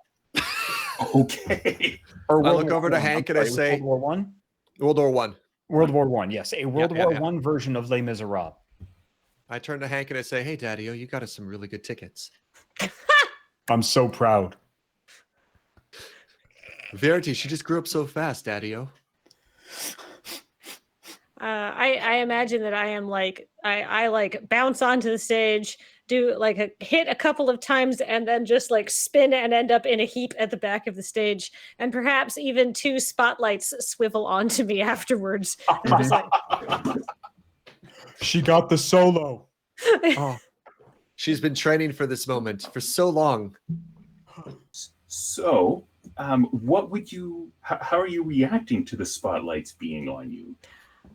Okay. Or I look over to Hank and I say, World War One? World War One. World War One, yes. A World War yeah. One version of Les Miserables. I turn to Hank and I say, hey, Daddy-O, you got us some really good tickets. I'm so proud. Verity, she just grew up so fast, Daddy-O. I imagine that I am like I like bounce onto the stage, do like a hit a couple of times, and then just like spin and end up in a heap at the back of the stage, and perhaps even two spotlights swivel onto me afterwards. And I'm just like, She got the solo. Oh, she's been training for this moment for so long. So, what would you? How are you reacting to the spotlights being on you?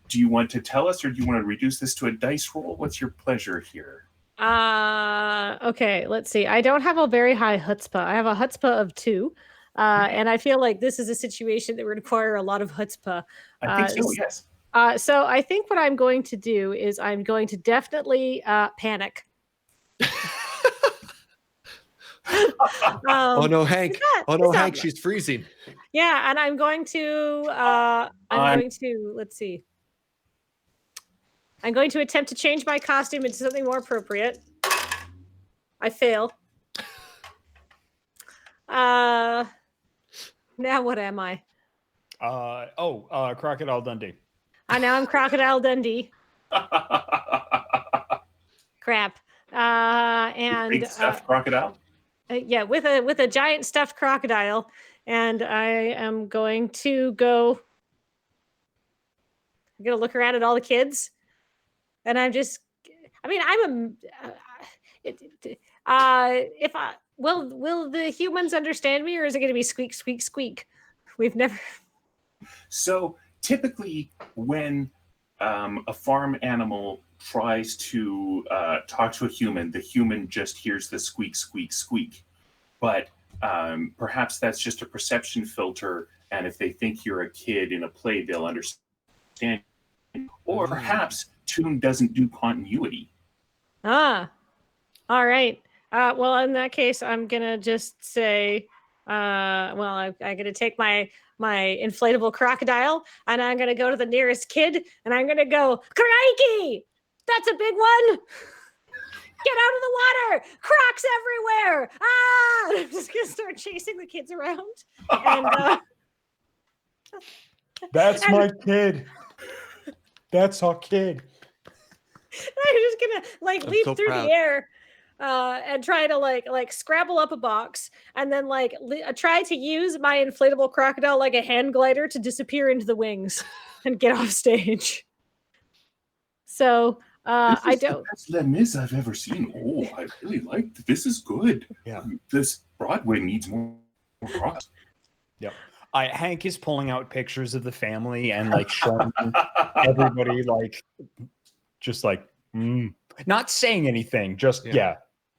Do you want to tell us, or do you want to reduce this to a dice roll? What's your pleasure here? Okay, let's see. I don't have a very high chutzpah. I have a chutzpah of 2. And I feel like this is a situation that would require a lot of chutzpah. I think so, yes. So I think what I'm going to do is I'm going to definitely panic. Oh no, Hank. Hank, she's freezing. Yeah, and I'm going to let's see. I'm going to attempt to change my costume into something more appropriate. I fail. Now what am I? Crocodile Dundee. Now I'm Crocodile Dundee. Crap. Big stuffed crocodile? Yeah, with a giant stuffed crocodile. And I am going to go. I'm gonna look around at all the kids. And I'm just I mean, if I will the humans understand me, or is it going to be squeak, squeak, squeak? We've never. So typically, when a farm animal tries to talk to a human, the human just hears the squeak, squeak, squeak. But perhaps that's just a perception filter, and if they think you're a kid in a play, they'll understand. Or perhaps tune doesn't do continuity. Ah, all right. Well, in that case, I'm gonna just say, I'm gonna take my inflatable crocodile, and I'm gonna go to the nearest kid, and I'm gonna go, crikey, that's a big one. Get out of the water! Crocs everywhere! Ah! And I'm just gonna start chasing the kids around. And That's my kid. That's our kid. I'm just gonna leap so through proud. the air and try to like scrabble up a box, and then try to use my inflatable crocodile like a hand glider to disappear into the wings and get off stage. So I don't. The best Les Mis I've ever seen. Oh, I really liked this. Is good. Yeah. This Broadway needs more props. Yep. Hank is pulling out pictures of the family and like showing everybody not saying anything. Just Yeah.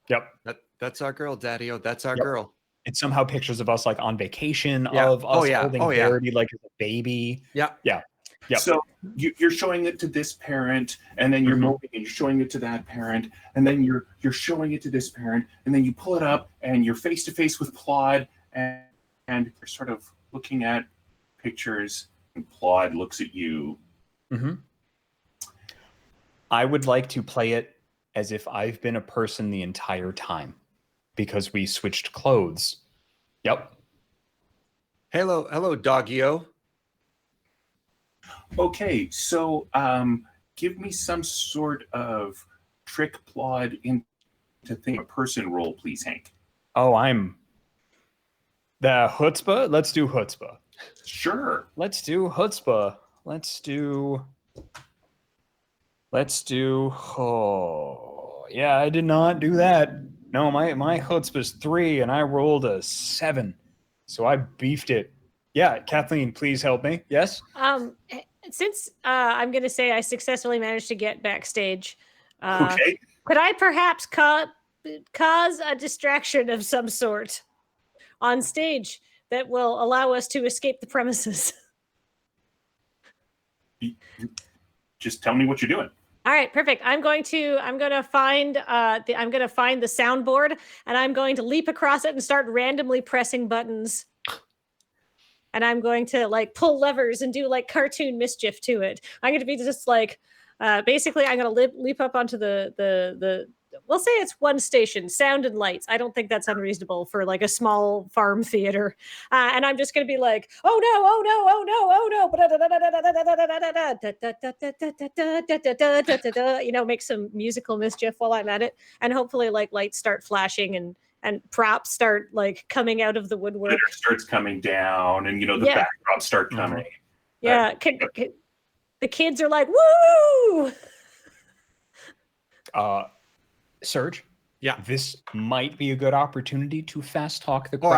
Yep. That's our girl, Daddy-O. That's our Yep. girl. It's somehow pictures of us like on vacation Yeah. of us holding yeah. Verity like as a baby. Yeah. Yeah. Yep. So you're showing it to this parent, and then you're moving and you're showing it to that parent, and then you're showing it to this parent, and then you pull it up and you're face to face with Plod, and you're sort of looking at pictures, and Plod looks at you. Mm-hmm. I would like to play it as if I've been a person the entire time because we switched clothes. Yep. Hello, Doggy-O. Okay, so give me some sort of trick Plod into think a person roll, please, Hank. Oh, I'm the chutzpah. Let's do chutzpah. Sure. Let's do chutzpah. Let's do. Oh, yeah, I did not do that. No, my chutzpah's 3, and I rolled a 7, so I beefed it. Yeah, Kathleen, please help me. Yes. Since I'm going to say I successfully managed to get backstage, Okay. could I perhaps cause a distraction of some sort on stage that will allow us to escape the premises? Just tell me what you're doing. All right, perfect. I'm going to find the soundboard, and I'm going to leap across it and start randomly pressing buttons. And I'm going to pull levers and do cartoon mischief to it. I'm going to be just basically I'm going to leap up onto the we'll say it's one station, sound and lights. I don't think that's unreasonable for a small farm theater. And I'm just going to be like, oh no, make some musical mischief while I'm at it. And hopefully lights start flashing and props start coming out of the woodwork. Glitter starts coming down, and the backdrops start coming. Yeah, the kids are like, woo! Serge. Yeah. This might be a good opportunity to fast talk the crowd. Oh,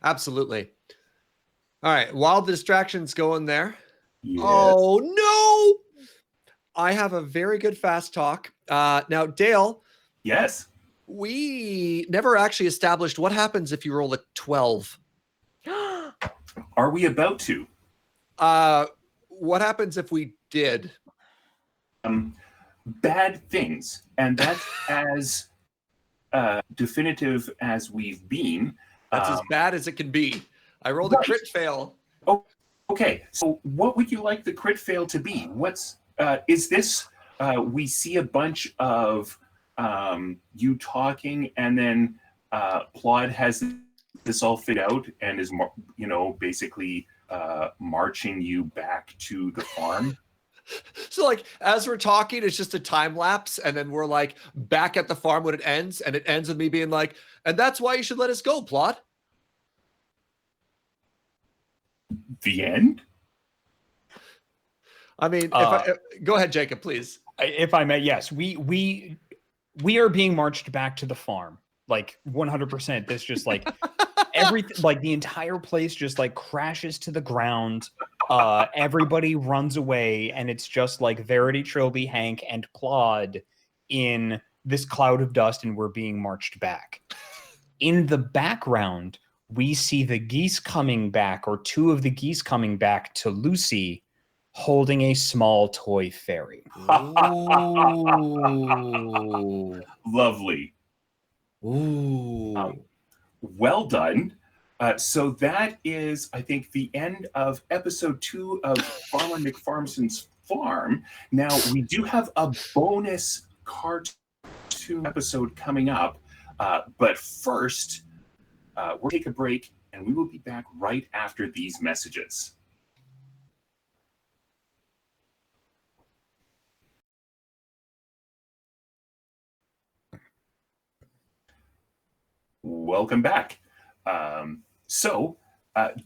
absolutely. All right. While the distraction's going there. Yes. Oh no! I have a very good fast talk. Now, Dale. Yes. We never actually established what happens if you roll a 12. Are we about to? What happens if we did? Bad things, and that's as definitive as we've been. That's as bad as it can be. I rolled a crit fail. Oh, okay. So, what would you like the crit fail to be? What's is this? We see a bunch of you talking, and then Plod has this all figured out and is basically marching you back to the farm. So as we're talking, it's just a time lapse, and then we're back at the farm when it ends, and it ends with me being like, and that's why you should let us go, Plod. The end. I mean, go ahead, Jacob, please. if I may, yes, we are being marched back to the farm, like 100%. This just like everything, like the entire place just like crashes to the ground. Everybody runs away, and it's just like Verity, Trilby, Hank, and Plod in this cloud of dust, and we're being marched back. In the background, we see the geese coming back, or two of the geese coming back to Lucy, holding a small toy fairy. Ooh. Lovely. Ooh. Well done. So that is, I think, the end of episode 2 of Farmer McFarmson's Farm. Now, we do have a bonus cartoon episode coming up. But first, we'll take a break, and we will be back right after these messages. Welcome back.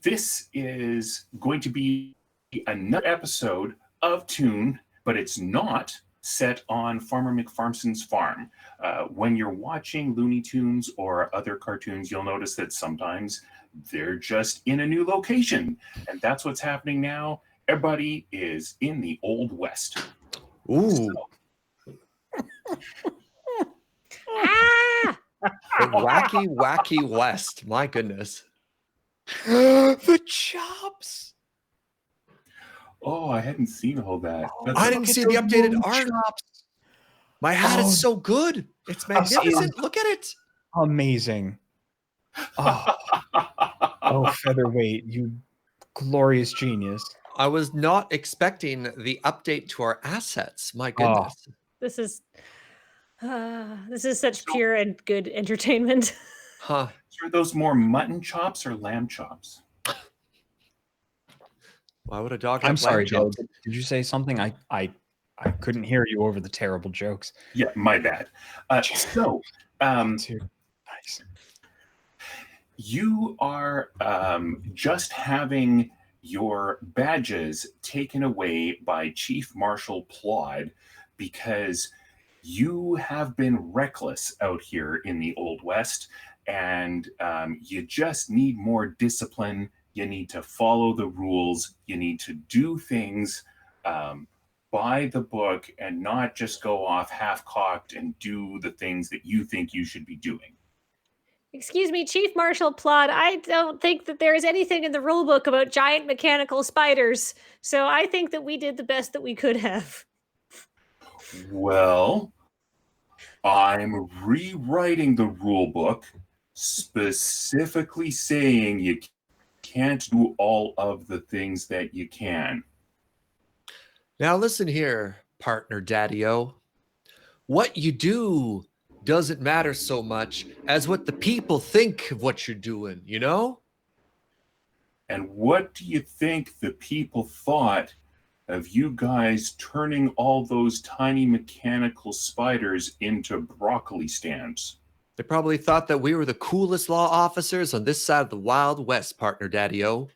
This is going to be another episode of Toon, but it's not set on Farmer McFarmson's farm. When you're watching Looney Tunes or other cartoons, you'll notice that sometimes they're just in a new location. And that's what's happening now. Everybody is in the Old West. Ooh. Ah! The Wacky Wacky West. My goodness. The chops. Oh, I hadn't seen all that. I didn't see the updated art. Chops. My hat is so good. It's magnificent. Look at it. Amazing. Oh, Featherweight, you glorious genius. I was not expecting the update to our assets. My goodness. This is such pure and good entertainment. Huh. Are those more mutton chops or lamb chops? Why would a dog have I'm sorry, lamb Joe. chops? Did you say something? I couldn't hear you over the terrible jokes. Yeah, my bad. Too nice. You are just having your badges taken away by Chief Marshal Plod because you have been reckless out here in the Old West, and you just need more discipline. You need to follow the rules. You need to do things by the book and not just go off half-cocked and do the things that you think you should be doing. Excuse me, Chief Marshal Plod, I don't think that there is anything in the rulebook about giant mechanical spiders, so I think that we did the best that we could have. Well, I'm rewriting the rule book, specifically saying you can't do all of the things that you can. Now listen here, partner Daddy-O. What you do doesn't matter so much as what the people think of what you're doing, you know? And what do you think the people thought of you guys turning all those tiny mechanical spiders into broccoli stands? They probably thought that we were the coolest law officers on this side of the Wild West, partner Daddy-O.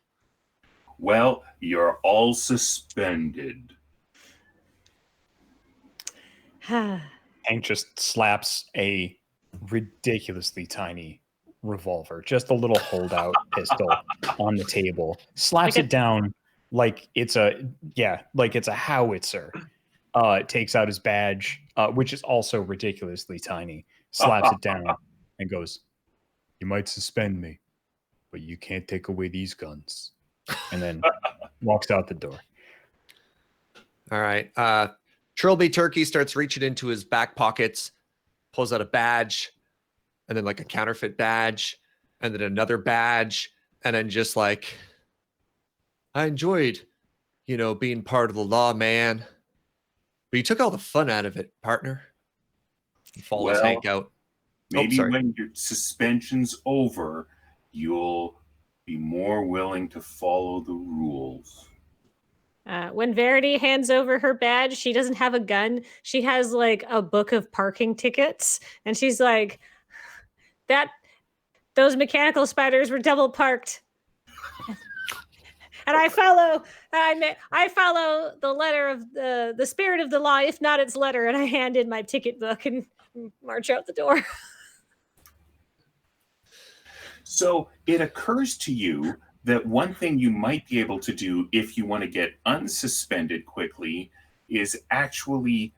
Well, you're all suspended. Hank just slaps a ridiculously tiny revolver, just a little holdout pistol on the table, slaps it down like it's a howitzer. Takes out his badge, which is also ridiculously tiny, slaps it down and goes, "You might suspend me, but you can't take away these guns." And then walks out the door. All right. Trilby Turkey starts reaching into his back pockets, pulls out a badge, and then like a counterfeit badge, and then another badge, and then just like, I enjoyed, being part of the law, man. But you took all the fun out of it, partner. He follows Hank out. Maybe when your suspension's over, you'll be more willing to follow the rules. When Verity hands over her badge, she doesn't have a gun. She has like a book of parking tickets. And she's like, those mechanical spiders were double parked. And I follow the letter of the spirit of the law, if not its letter, and I hand in my ticket book and march out the door. So it occurs to you that one thing you might be able to do if you want to get unsuspended quickly is actually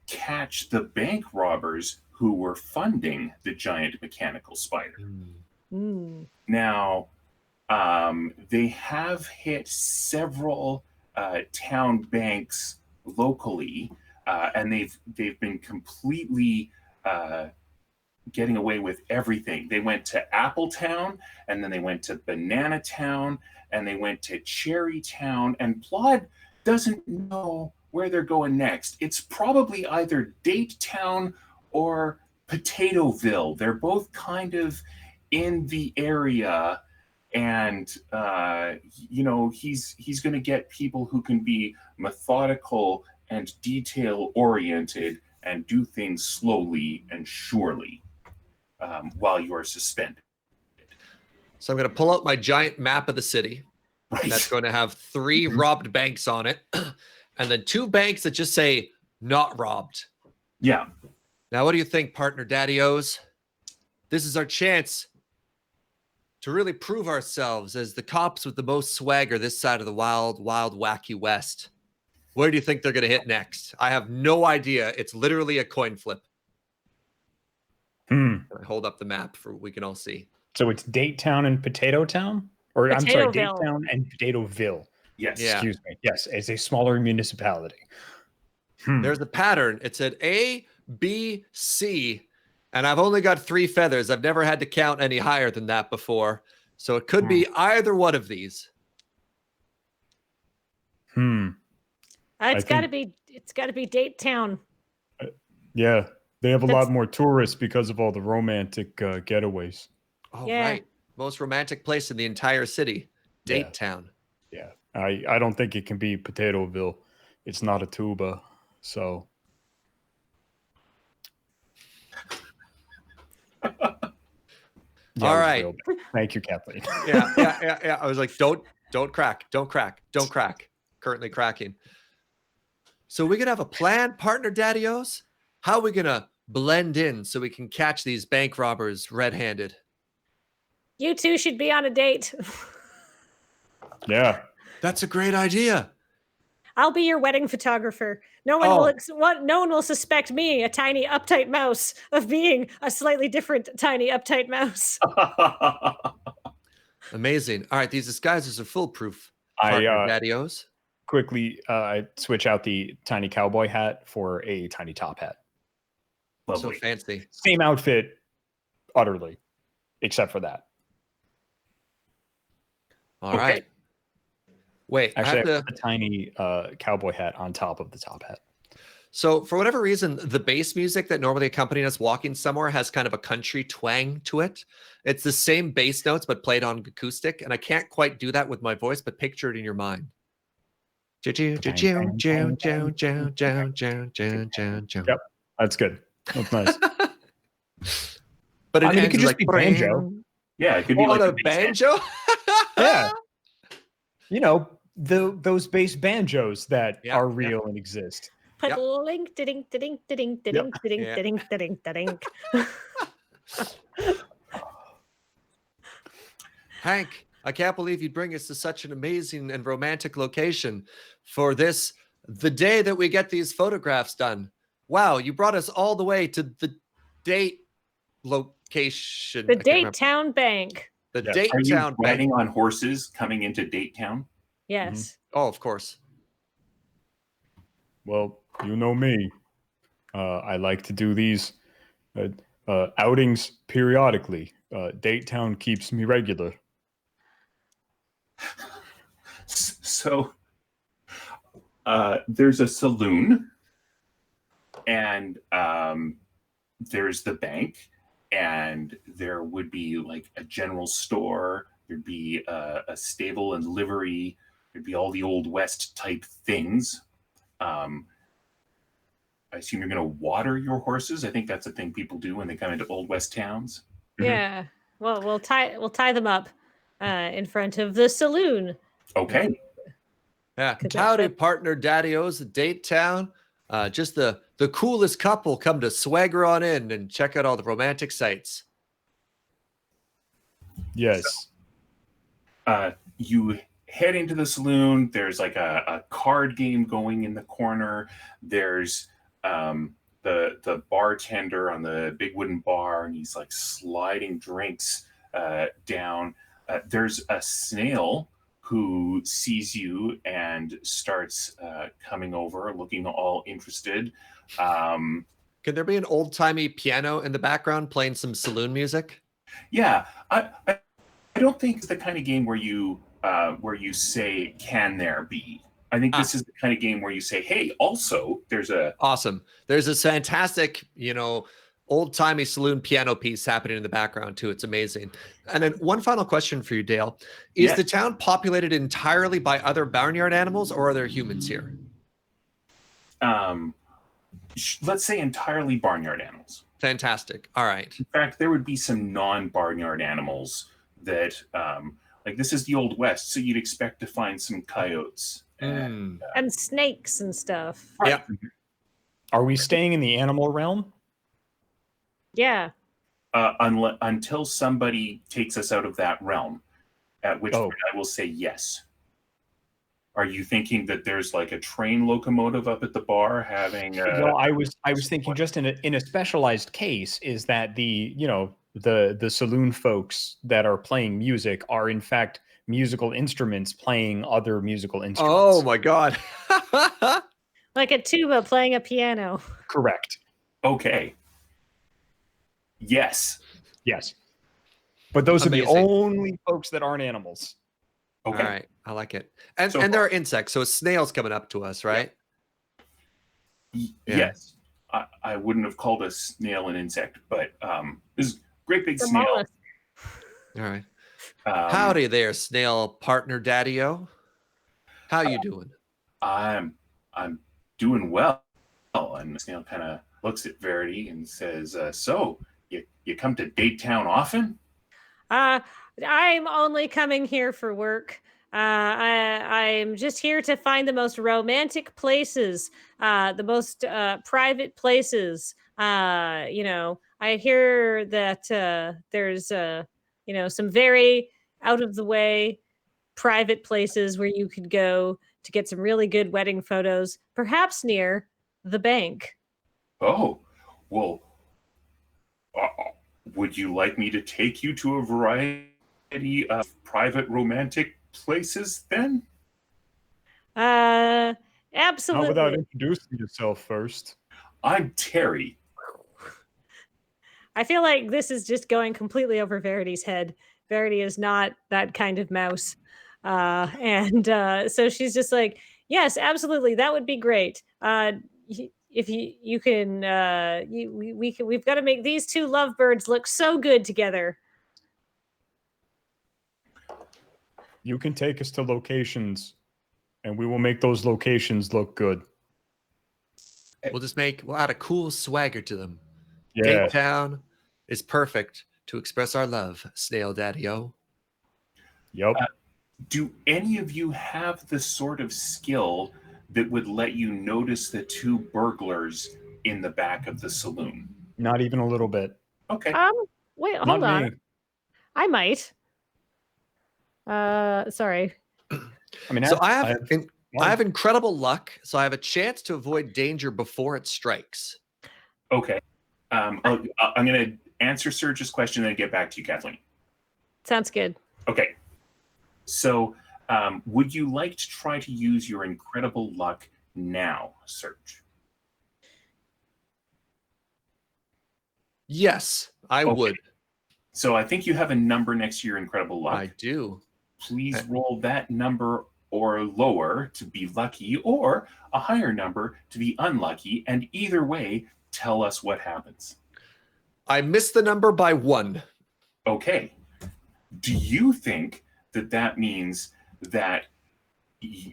catch the bank robbers who were funding the giant mechanical spider. Now, they have hit several town banks locally, and they've been completely getting away with everything. They went to Appletown, and then they went to Banana Town, and they went to Cherry Town, and Plod doesn't know where they're going next. It's probably either Date Town or Potatoville. They're both kind of in the area, and he's going to get people who can be methodical and detail oriented and do things slowly and surely while you are suspended. So I'm going to pull out my giant map of the city. Right. That's going to have 3 robbed banks on it, and then 2 banks that just say not robbed. Yeah. Now, what do you think, partner Daddy-O's? This is our chance to really prove ourselves as the cops with the most swagger this side of the wild, wacky West. Where do you think they're going to hit next? I have no idea. It's literally a coin flip. I hold up the map for we can all see. So it's Date Town and Potato Town? Or I'm sorry, Date Potatoville. Town and Potatoville. Yes. Yeah. Excuse me. Yes, it's a smaller municipality. There's a pattern. It said A, B, C, and I've only got 3 feathers. I've never had to count any higher than that before. So it could be either one of these. It's got to be Date Town. Yeah, they have a lot more tourists because of all the romantic getaways. Oh, Yeah. right. Most romantic place in the entire city. Date Town. Yeah, I don't think it can be Potatoville. It's not a tuba, so. All right. Thank you, Kathleen. Yeah. I was like, don't crack. Currently cracking. So we're gonna have a plan, partner Daddy-O's? How are we gonna blend in so we can catch these bank robbers red-handed? You two should be on a date. Yeah. That's a great idea. I'll be your wedding photographer. No one will suspect me, a tiny uptight mouse, of being a slightly different tiny uptight mouse. Amazing. All right, these disguises are foolproof. I Daddy-O's. quickly switch out the tiny cowboy hat for a tiny top hat. So fancy. Same outfit, utterly, except for that. All right. Wait, Actually, I I have put a tiny cowboy hat on top of the top hat. So for whatever reason, the bass music that normally accompanies us walking somewhere has kind of a country twang to it. It's the same bass notes, but played on acoustic. And I can't quite do that with my voice, but picture it in your mind. Yep, that's good. That's nice. But I mean, it could just be banjo. Yeah, it could be on like a banjo. Yeah. You know, those bass banjos that are real and exist. Link, ding, ding, ding, ding, ding, ding, ding, ding. Hank, I can't believe you'd bring us to such an amazing and romantic location for this, the day that we get these photographs done. Wow, you brought us all the way to the date location. The Date Town Bank. The Date Town Bank. Riding on horses coming into Date Town? Yes. Oh, of course. Well, you know me. I like to do these outings periodically. Date Town keeps me regular. So there's a saloon, and there's the bank, and there would be like a general store. There'd be a stable and livery. There'd be all the Old West type things. I assume you're going to water your horses. I think that's a thing people do when they come into Old West towns. Yeah. Well, we'll tie them up. in front of the saloon. Okay. Yeah. Could that Howdy, fit? partner, daddy-o's, Date Town. Just the coolest couple come to swagger on in and check out all the romantic sights. Yes. You head into the saloon. There's like a card game going in the corner. There's the bartender on the big wooden bar, and he's like sliding drinks down. There's a snail who sees you and starts coming over, looking all interested. Can there be an old-timey piano in the background playing some saloon music? Yeah, I don't think it's the kind of game where you say, "Can there be?" I think this is the kind of game where you say, "Hey, also, there's a..." Awesome. There's this fantastic, old-timey saloon piano piece happening in the background too. It's amazing. And then one final question for you, Dale. Is the town populated entirely by other barnyard animals, or are there humans here? Let's say entirely barnyard animals. Fantastic. All right. In fact, there would be some non-barnyard animals that, like, this is the Old West, so you'd expect to find some coyotes. And snakes and stuff. Yeah. Are we staying in the animal realm? Yeah. Until somebody takes us out of that realm, at which point I will say yes. Are you thinking that there's like a train locomotive up at the bar having? No, I was thinking just in a specialized case is that the saloon folks that are playing music are in fact musical instruments playing other musical instruments. Oh my God. Like a tuba playing a piano. Correct. Okay. Yes. Yes. But those are the Amazing. only folks that aren't animals. Okay. All right. I like it. And So and there are insects, so a snail's coming up to us, right? Yeah. Yes. I wouldn't have called a snail an insect, but this is a great big The snail. mollusk. All right. Howdy there, snail partner daddy-o. How you doing? I'm doing well. And the snail kind of looks at Verity and says, "So you come to Date Town often?" I'm only coming here for work. I'm just here to find the most romantic places, the most private places. I hear that there's some very out of the way private places where you could go to get some really good wedding photos, perhaps near the bank. Oh, well, would you like me to take you to a variety of private romantic places then? Not Absolutely. without introducing yourself first. I'm Terry. I feel like this is just going completely over Verity's head. Verity is not that kind of mouse. So she's just like, yes, absolutely. That would be great. If you can, we've got to make these two lovebirds look so good together. You can take us to locations, and we will make those locations look good. We'll add a cool swagger to them. Yeah. Date Town is perfect to express our love, snail daddy-o. Yep. Do any of you have the sort of skill that would let you notice the two burglars in the back of the saloon? Not even a little bit. Okay. Wait, Not hold on. me. I might. Sorry. I mean, So I have incredible luck, so I have a chance to avoid danger before it strikes. Okay. I'm going to answer Serge's question and then get back to you, Kathleen. Sounds good. Okay. So would you like to try to use your incredible luck now, Serge? Yes, I would. So I think you have a number next to your incredible luck. I do. Please roll that number or lower to be lucky, or a higher number to be unlucky. And either way, tell us what happens. I missed the number by 1. Okay. Do you think that means that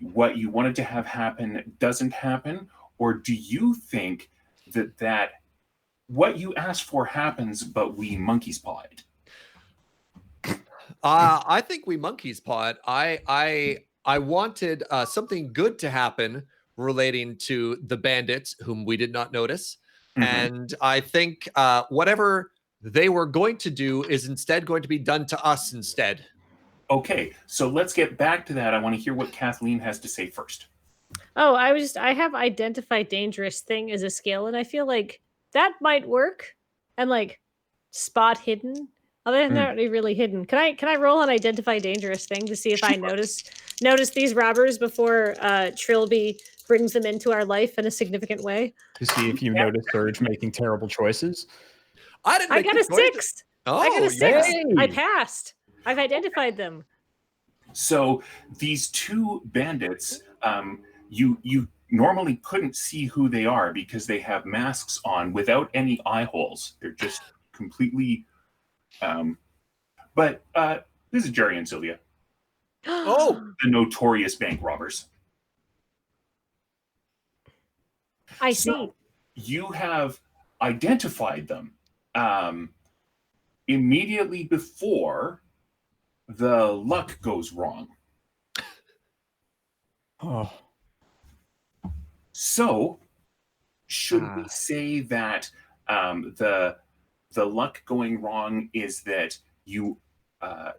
what you wanted to have happen doesn't happen? Or do you think that what you asked for happens, but we monkey's paw it? I think we monkeys pot. I wanted something good to happen relating to the bandits whom we did not notice. And I think whatever they were going to do is instead going to be done to us instead. Okay, so let's get back to that. I want to hear what Kathleen has to say first. Oh, I have identify dangerous thing as a skill, and I feel like that might work. And like spot hidden. Although they're not really hidden. Can I roll an identify dangerous thing to see if I notice these robbers before Trilby brings them into our life in a significant way? To see if you notice Surge making terrible choices. I didn't. I got a 6. Oh, I got a 6. yay. I passed. I've identified them. So these two bandits, you normally couldn't see who they are because they have masks on without any eye holes. They're just completely. But this is Jerry and Sylvia. Oh, The notorious bank robbers. I So see. you have identified them immediately before the luck goes wrong. Oh, So should we say that the luck going wrong is that you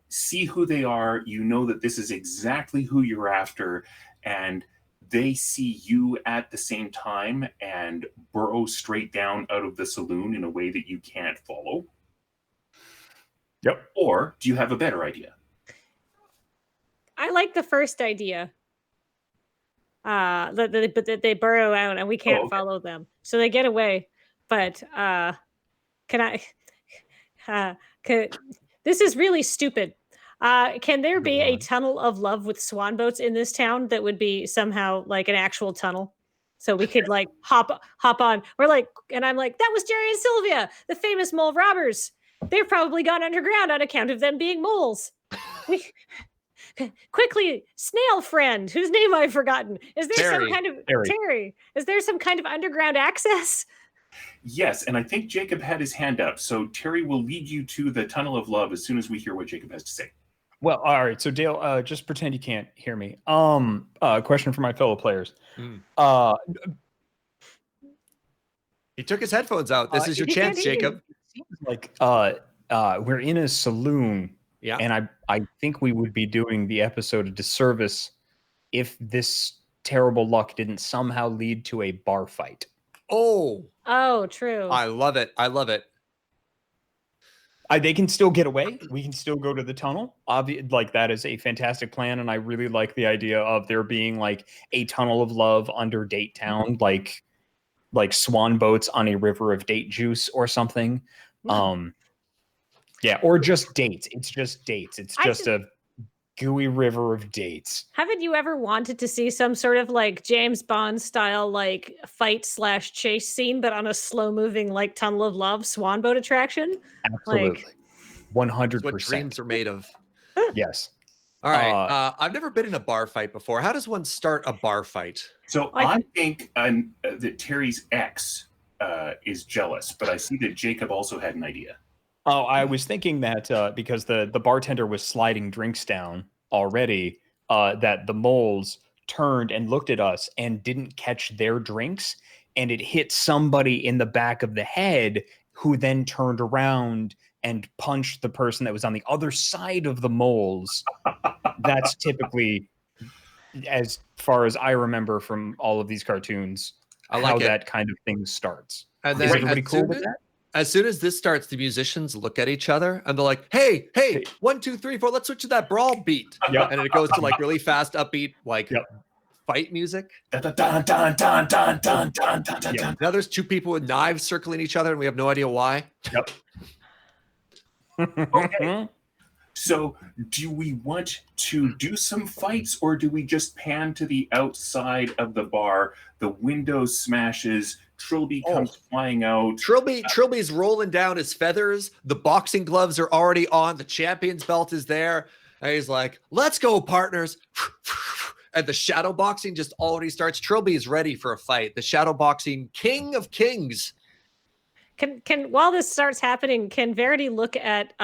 see who they are, you know that this is exactly who you're after, and they see you at the same time and burrow straight down out of the saloon in a way that you can't follow? yep. Or do you have a better idea? I like the first idea. That they burrow out and we can't okay. follow them, so they get away. But can I? This is really stupid. Can there be a tunnel of love with swan boats in this town that would be somehow like an actual tunnel? So we could like hop on. We're like, and I'm like, that was Jerry and Sylvia, the famous mole robbers. They've probably gone underground on account of them being moles. We quickly, snail friend, whose name I've forgotten. Is there Terry. some kind of Terry. Terry? Is there some kind of underground access? Yes, and I think Jacob had his hand up, so Terry will lead you to the tunnel of love as soon as we hear what Jacob has to say. Well, all right. So Dale, just pretend you can't hear me. Question for my fellow players. He took his headphones out. This is your he chance, can't hear you. Jacob. It seems like we're in a saloon, Yeah. and I think we would be doing the episode a disservice if this terrible luck didn't somehow lead to a bar fight. Oh, Oh, true. I love it. I love it. They can still get away. We can still go to the tunnel. Like that is a fantastic plan, and I really like the idea of there being like a tunnel of love under Date Town, like swan boats on a river of date juice or something. Yeah, or just dates. It's just dates. It's just a gooey river of dates. Haven't you ever wanted to see some sort of like James Bond style like fight/chase scene, but on a slow moving like tunnel of love swan boat attraction? Absolutely, 100%. That's what dreams are made of. Yes. All right. I've never been in a bar fight before. How does one start a bar fight? So I think that Terry's ex is jealous, but I see that Jacob also had an idea. Oh, I was thinking that because the bartender was sliding drinks down already, that the moles turned and looked at us and didn't catch their drinks, and it hit somebody in the back of the head who then turned around and punched the person that was on the other side of the moles. That's typically, as far as I remember from all of these cartoons, how that kind of thing starts. And Is then everybody cool with that? As soon as this starts, the musicians look at each other and they're like, hey, 1, 2, 3, 4, let's switch to that brawl beat. Yep. And it goes to like really fast, upbeat, like fight music. Dun, dun, dun, dun, dun, dun, dun, dun, dun, dun. Now there's two people with knives circling each other and we have no idea why. Yep. Okay. So do we want to do some fights, or do we just pan to the outside of the bar? The window smashes. Trilby comes flying out. Trilby's rolling down his feathers. The boxing gloves are already on. The champion's belt is there. And he's like, let's go, partners. And the shadow boxing just already starts. Trilby is ready for a fight. The shadow boxing king of kings. Can while this starts happening, can Verity look at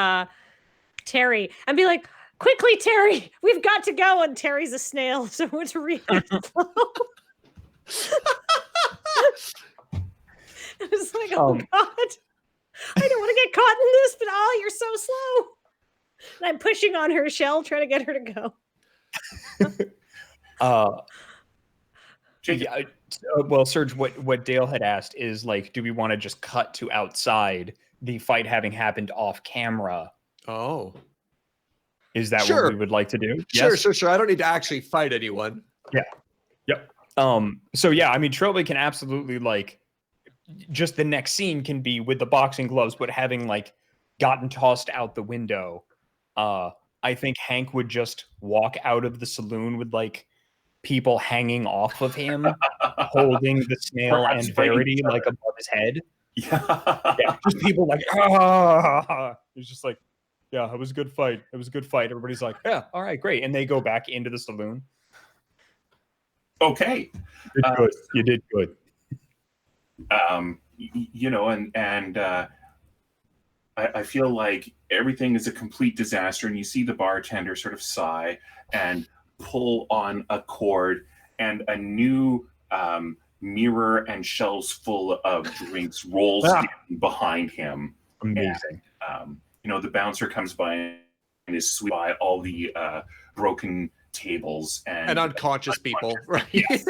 Terry and be like, quickly, Terry, we've got to go. And Terry's a snail, so it's really slow. It's like, oh God, I don't want to get caught in this, but oh, you're so slow. And I'm pushing on her shell, trying to get her to go. Yeah, well, Serge, what Dale had asked is like, do we want to just cut to outside, the fight having happened off camera? Oh. Is that Sure. what we would like to do? Sure. I don't need to actually fight anyone. Yeah. Yep. So yeah, I mean, Trilby can absolutely like, just the next scene can be with the boxing gloves, but having like gotten tossed out the window. I think Hank would just walk out of the saloon with like people hanging off of him, holding the snail Perhaps and fighting Verity each like other. above his head. Yeah. Just people like, ah. It's just like, yeah, it was a good fight. It was a good fight. Everybody's like, yeah, all right, great. And they go back into the saloon. Okay. You did good. You did good. You know, and I feel like everything is a complete disaster, and you see the bartender sort of sigh and pull on a cord, and a new mirror and shelves full of drinks rolls down behind him. Amazing. And, you know, the bouncer comes by and is swept by all the broken tables and unconscious people, right? Yes.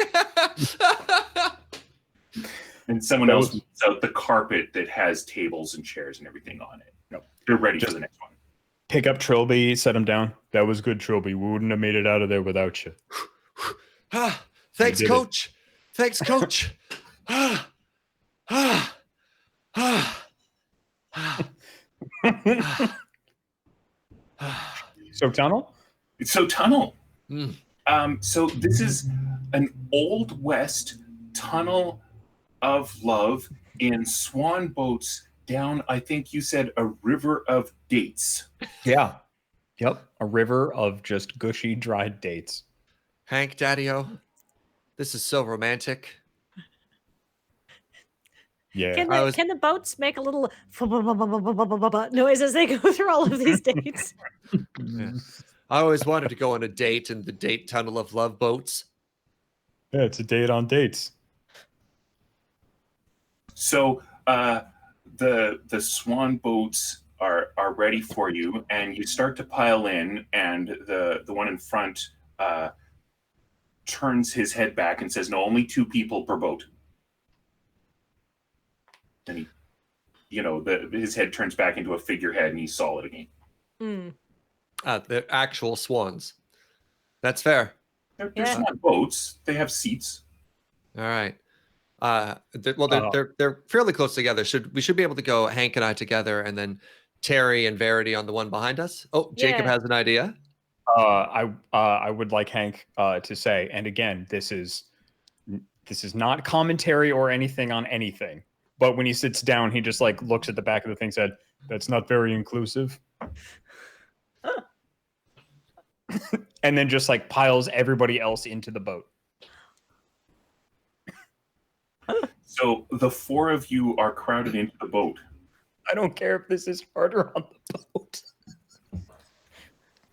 And someone else moves out the carpet that has tables and chairs and everything on it. Nope. They're ready for the next one. Pick up Trilby, set him down. That was good, Trilby. We wouldn't have made it out of there without you. Thanks, did it. Coach. Thanks, Coach. So Tunnel? So Tunnel. Mm. So this is an Old West tunnel of love in swan boats down, I think you said, a river of dates. Yeah. Yep. A river of just gushy, dried dates. Hank, Daddy-O, this is so romantic. Yeah. Can the boats make a little noise as they go through all of these dates? Yeah. I always wanted to go on a date in the date tunnel of love boats. Yeah, it's a date on dates. So the swan boats are ready for you, and you start to pile in, and the one in front turns his head back and says, "No, only 2 people per boat." And he, you know, his head turns back into a figurehead, and he's solid again. Mm. The actual swans. That's fair. They're Yeah. swan boats. They have seats. All right. They're fairly close together. We should be able to go Hank and I together, and then Terry and Verity on the one behind us. Oh, Jacob Yeah. has an idea. I would like Hank to say, and again, this is not commentary or anything on anything. But when he sits down, he just like looks at the back of the thing, said, "That's not very inclusive," and then just like piles everybody else into the boat. So the 4 of you are crowded into the boat. I don't care if this is harder on the boat.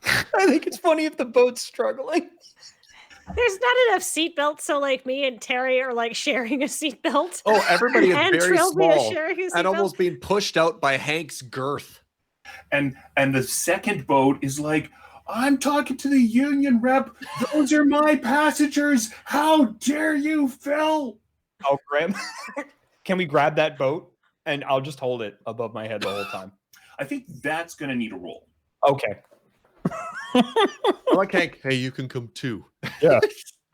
I think it's funny if the boat's struggling. There's not enough seatbelts, so like me and Terry are like sharing a seatbelt. Oh, everybody is And very Trilby is small sharing a and seatbelt. almost being pushed out by Hank's girth. And the second boat is like, "I'm talking to the union rep. Those are my passengers. How dare you, Phil?" I'll grab. Can we grab that boat? And I'll just hold it above my head the whole time. I think that's going to need a roll. Okay. I like Hank. Hey, you can come too. Yeah.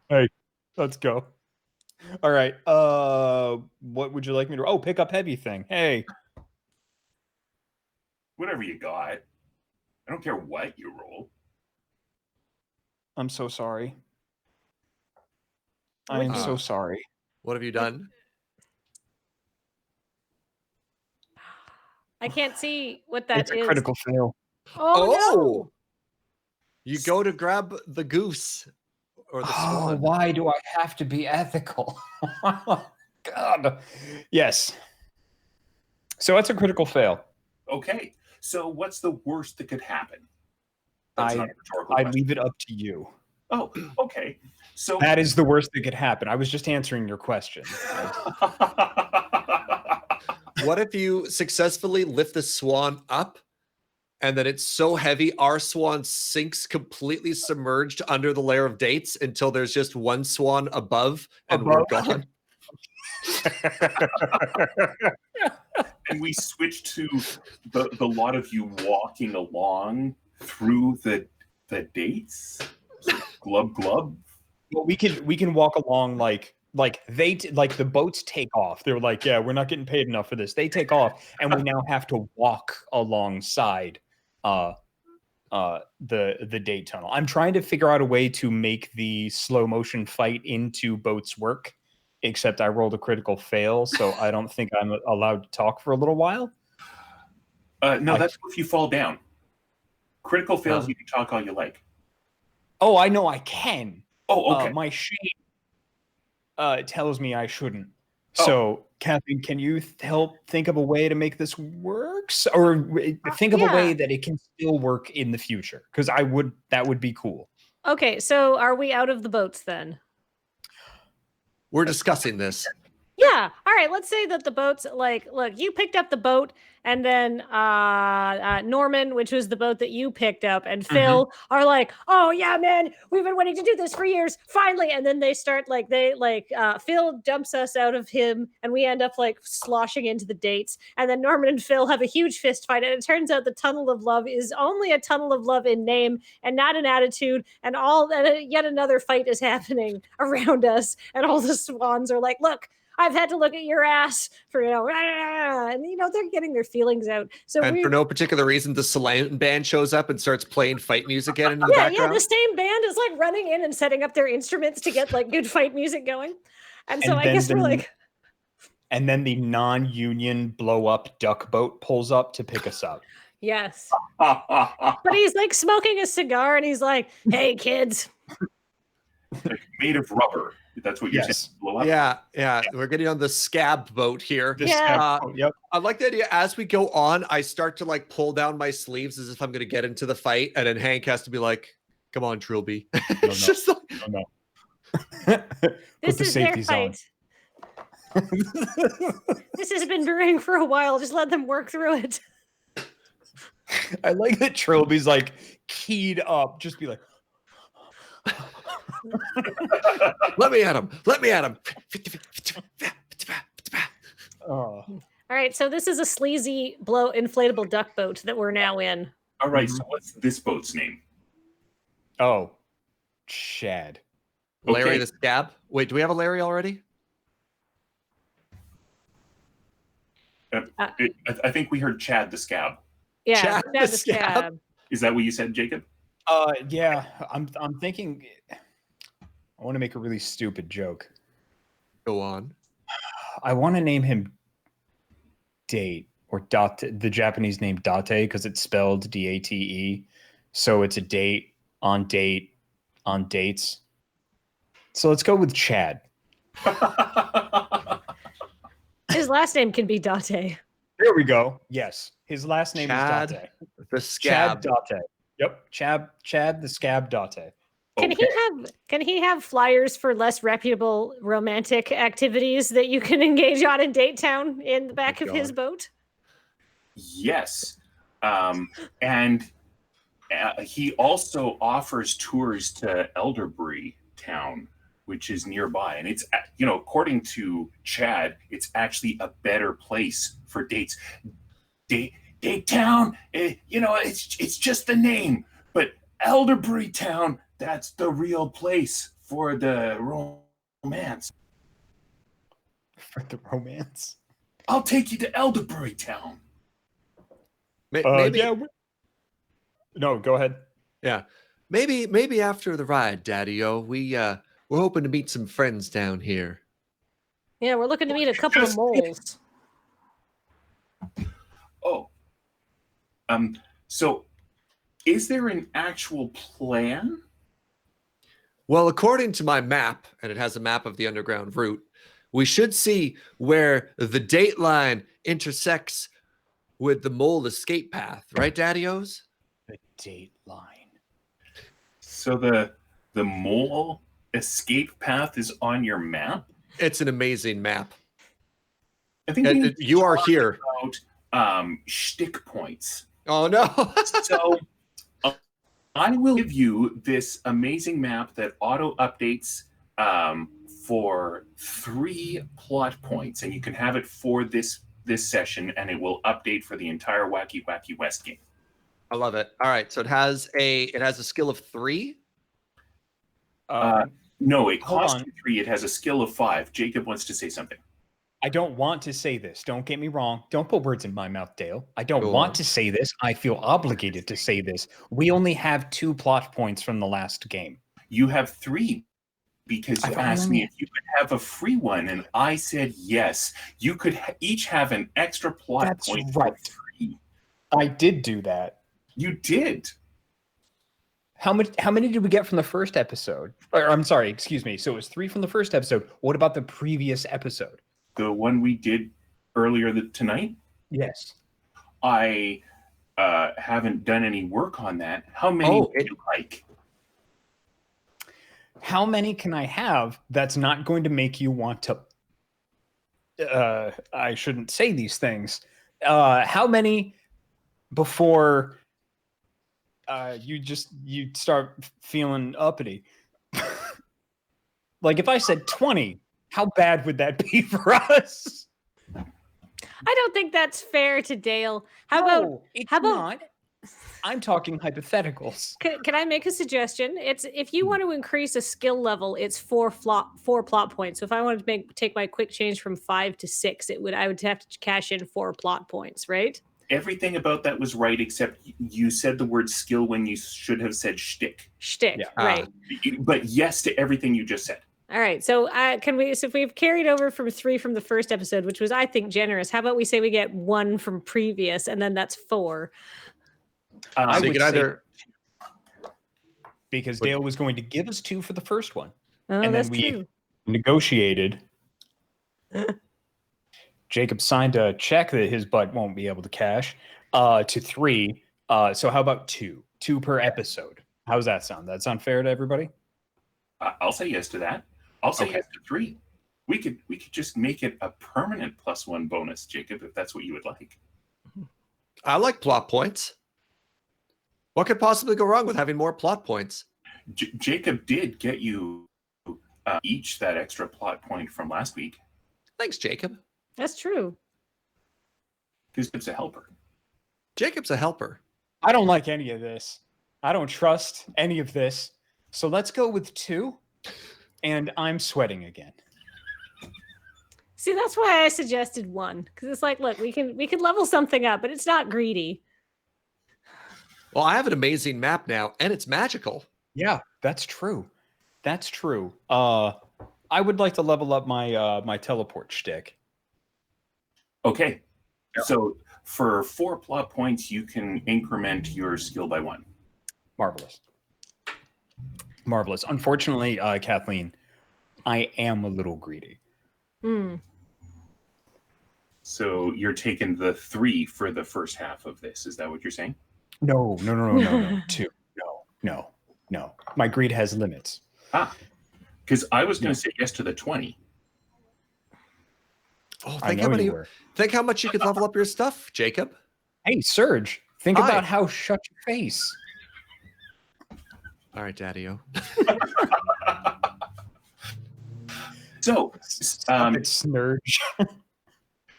Hey, let's go. All right. What would you like me to? Oh, pick up heavy thing. Hey. Whatever you got. I don't care what you roll. I'm so sorry. I am so sorry. What have you done? I can't see what that It's is. a critical fail. Oh, no. You go to grab the goose or the swan. Why do I have to be ethical? God. Yes. So that's a critical fail. Okay. So what's the worst that could happen? That's not a rhetorical I question. leave it up to you. Oh, okay. So That is the worst that could happen. I was just answering your question. What if you successfully lift the swan up and then it's so heavy our swan sinks completely submerged under the layer of dates until there's just one swan above and we're gone? and we switch to the lot of you walking along through the dates. Glub glub. Well, we can walk along like the boats take off. They're like, yeah, we're not getting paid enough for this. They take off, and we now have to walk alongside the date tunnel. I'm trying to figure out a way to make the slow motion fight into boats work, except I rolled a critical fail, so I don't think I'm allowed to talk for a little while. No, that's if you fall down. Critical fails, you can talk all you like. Oh, I know I can. Oh, okay. My shame tells me I shouldn't. So, Kathleen, can you help think of a way to make this work, or think of a way that it can still work in the future? Because that would be cool. Okay, so are we out of the boats then? We're discussing this. Yeah. All right. Let's say that the boats, like, look, you picked up the boat, and then Norman, which was the boat that you picked up, and Phil are like, oh yeah, man, we've been waiting to do this for years, finally. And then they start Phil dumps us out of him, and we end up like sloshing into the dates. And then Norman and Phil have a huge fist fight, and it turns out the tunnel of love is only a tunnel of love in name and not in attitude. And yet another fight is happening around us, and all the swans are like, look, I've had to look at your ass for, and they're getting their feelings out. So for no particular reason, the slam band shows up and starts playing fight music again in the background. Yeah, the same band is like running in and setting up their instruments to get like good fight music going. And so I guess we're like. And then the non-union blow up duck boat pulls up to pick us up. Yes. But he's like smoking a cigar and he's like, hey, kids. Like made of rubber. That's what you're saying. Blow up. Yeah. We're getting on the scab boat here. Yep. I like the idea. As we go on, I start to like pull down my sleeves as if I'm going to get into the fight, and then Hank has to be like, "Come on, Trilby." No. This is their fight. This has been brewing for a while. Just let them work through it. I like that Trilby's like keyed up. Just be like. Let me at him. All right, so this is a sleazy inflatable duck boat that we're now in. All right, so what's this boat's name? Oh, Chad. Larry the Scab. Wait, do we have a Larry already? I think we heard Chad the Scab. Yeah, Chad the Scab. Is that what you said, Jacob? Yeah. I'm thinking. I want to make a really stupid joke. Go on. I want to name him Date or Date, the Japanese name Date, because it's spelled Date. So it's a date on dates. So let's go with Chad. His last name can be Date. There we go. Yes. His last name Chad is Date. the Scab. Chad Date. Yep. Chad the Scab Date. Can he have flyers for less reputable romantic activities that you can engage on in Date Town in the back of his boat? Yes. And he also offers tours to Elderbury Town, which is nearby. And it's, according to Chad, it's actually a better place for dates. Date Town, it's just the name. But Elderbury Town, that's the real place for the romance. For the romance? I'll take you to Elderbury Town. Maybe. No, go ahead. Yeah. Maybe after the ride, Daddy-O, we're hoping to meet some friends down here. Yeah, we're looking to meet a couple of moles. Oh. So is there an actual plan? Well, according to my map, and it has a map of the underground route, we should see where the date line intersects with the mole escape path, right, Daddy-O's? The date line. So the mole escape path is on your map. It's an amazing map. I think we need to You are talk here. about shtick points. Oh no! So I will give you this amazing map that auto updates for 3 plot points, and you can have it for this session, and it will update for the entire Wacky Wacky West game. I love it. All right, so it has a skill of 3. No, it Hold costs on. you 3. It has a skill of 5. Jacob wants to say something. I don't want to say this. Don't get me wrong. Don't put words in my mouth, Dale. I don't Go want on. to say this. I feel obligated to say this. We only have 2 plot points from the last game. You have 3 because you I thought asked we me if you could have a free one, and I said yes. You could each have an extra plot That's point right. for free. I did do that. You did. How many did we get from the first episode? Or, I'm sorry, excuse me. So it was 3 from the first episode. What about the previous episode? The one we did earlier tonight? Yes. I haven't done any work on that. How many would you like? How many can I have that's not going to make you want to I shouldn't say these things. How many before you start feeling uppity? Like if I said 20, how bad would that be for us? I don't think that's fair to Dale. How about not? I'm talking hypotheticals. can I make a suggestion? It's if you want to increase a skill level, it's 4 plot points. So if I wanted to take my quick change from 5 to 6, I would have to cash in 4 plot points, right? Everything about that was right, except you said the word skill when you should have said shtick. Shtick, Yeah. right. But yes to everything you just said. All right. So so if we've carried over from 3 from the first episode, which was, I think, generous, how about we say we get 1 from previous, and then that's 4? I So you would can say either because Dale was going to give us 2 for the first one. Oh, And then that's we- true. Negotiated. Jacob signed a check that his butt won't be able to cash to 3. So how about 2? 2 per episode. How's that sound? That sound fair to everybody? I'll say yes to that. I'll say Okay. yes to 3. We could just make it a permanent +1 bonus, Jacob, if that's what you would like. I like plot points. What could possibly go wrong with having more plot points? Jacob did get you each that extra plot point from last week. Thanks, Jacob. That's true. Because Jacob's a helper. Jacob's a helper. I don't like any of this. I don't trust any of this. So let's go with 2. And I'm sweating again. See, that's why I suggested 1, because it's like, look, we can level something up, but it's not greedy. Well, I have an amazing map now, and it's magical. Yeah, that's true. That's true. I would like to level up my my teleport shtick. Okay. Yeah. So for 4 plot points, you can increment your skill by 1. Marvelous. Marvelous. Unfortunately, Kathleen, I am a little greedy. Hmm. So you're taking the 3 for the first half of this. Is that what you're saying? No. 2. No. My greed has limits. Because I was going to say yes to the 20. Oh, I know you were. think how much you could level up your stuff, Jacob. Hey, Serge, think Hi. about how shut your face. All right, Daddy-O. So, Stop it, Snurge.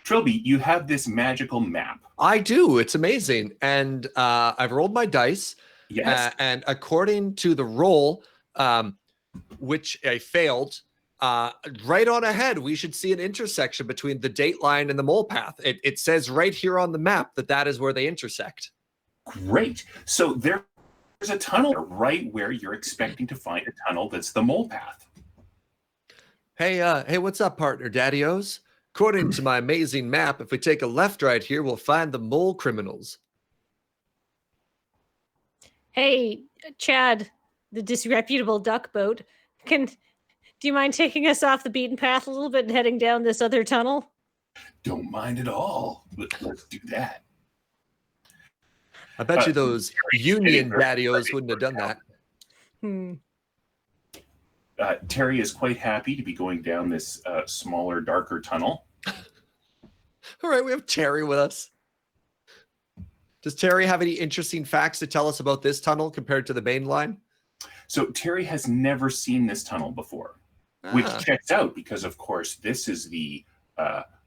Trilby, you have this magical map. I do. It's amazing. And I've rolled my dice. Yes. And according to the roll, which I failed, right on ahead, we should see an intersection between the date line and the mole path. It says right here on the map that is where they intersect. Great. So there's a tunnel right where you're expecting to find a tunnel that's the mole path. Hey, what's up, partner, Daddy-O's? According to my amazing map, if we take a left right here, we'll find the mole criminals. Hey, Chad, the disreputable duck boat. Do you mind taking us off the beaten path a little bit and heading down this other tunnel? Don't mind at all. Let's do that. I bet you those union very daddios wouldn't have done that. Terry is quite happy to be going down this smaller, darker tunnel. All right, we have Terry with us. Does Terry have any interesting facts to tell us about this tunnel compared to the main line? So Terry has never seen this tunnel before, which checks out because, of course, this is the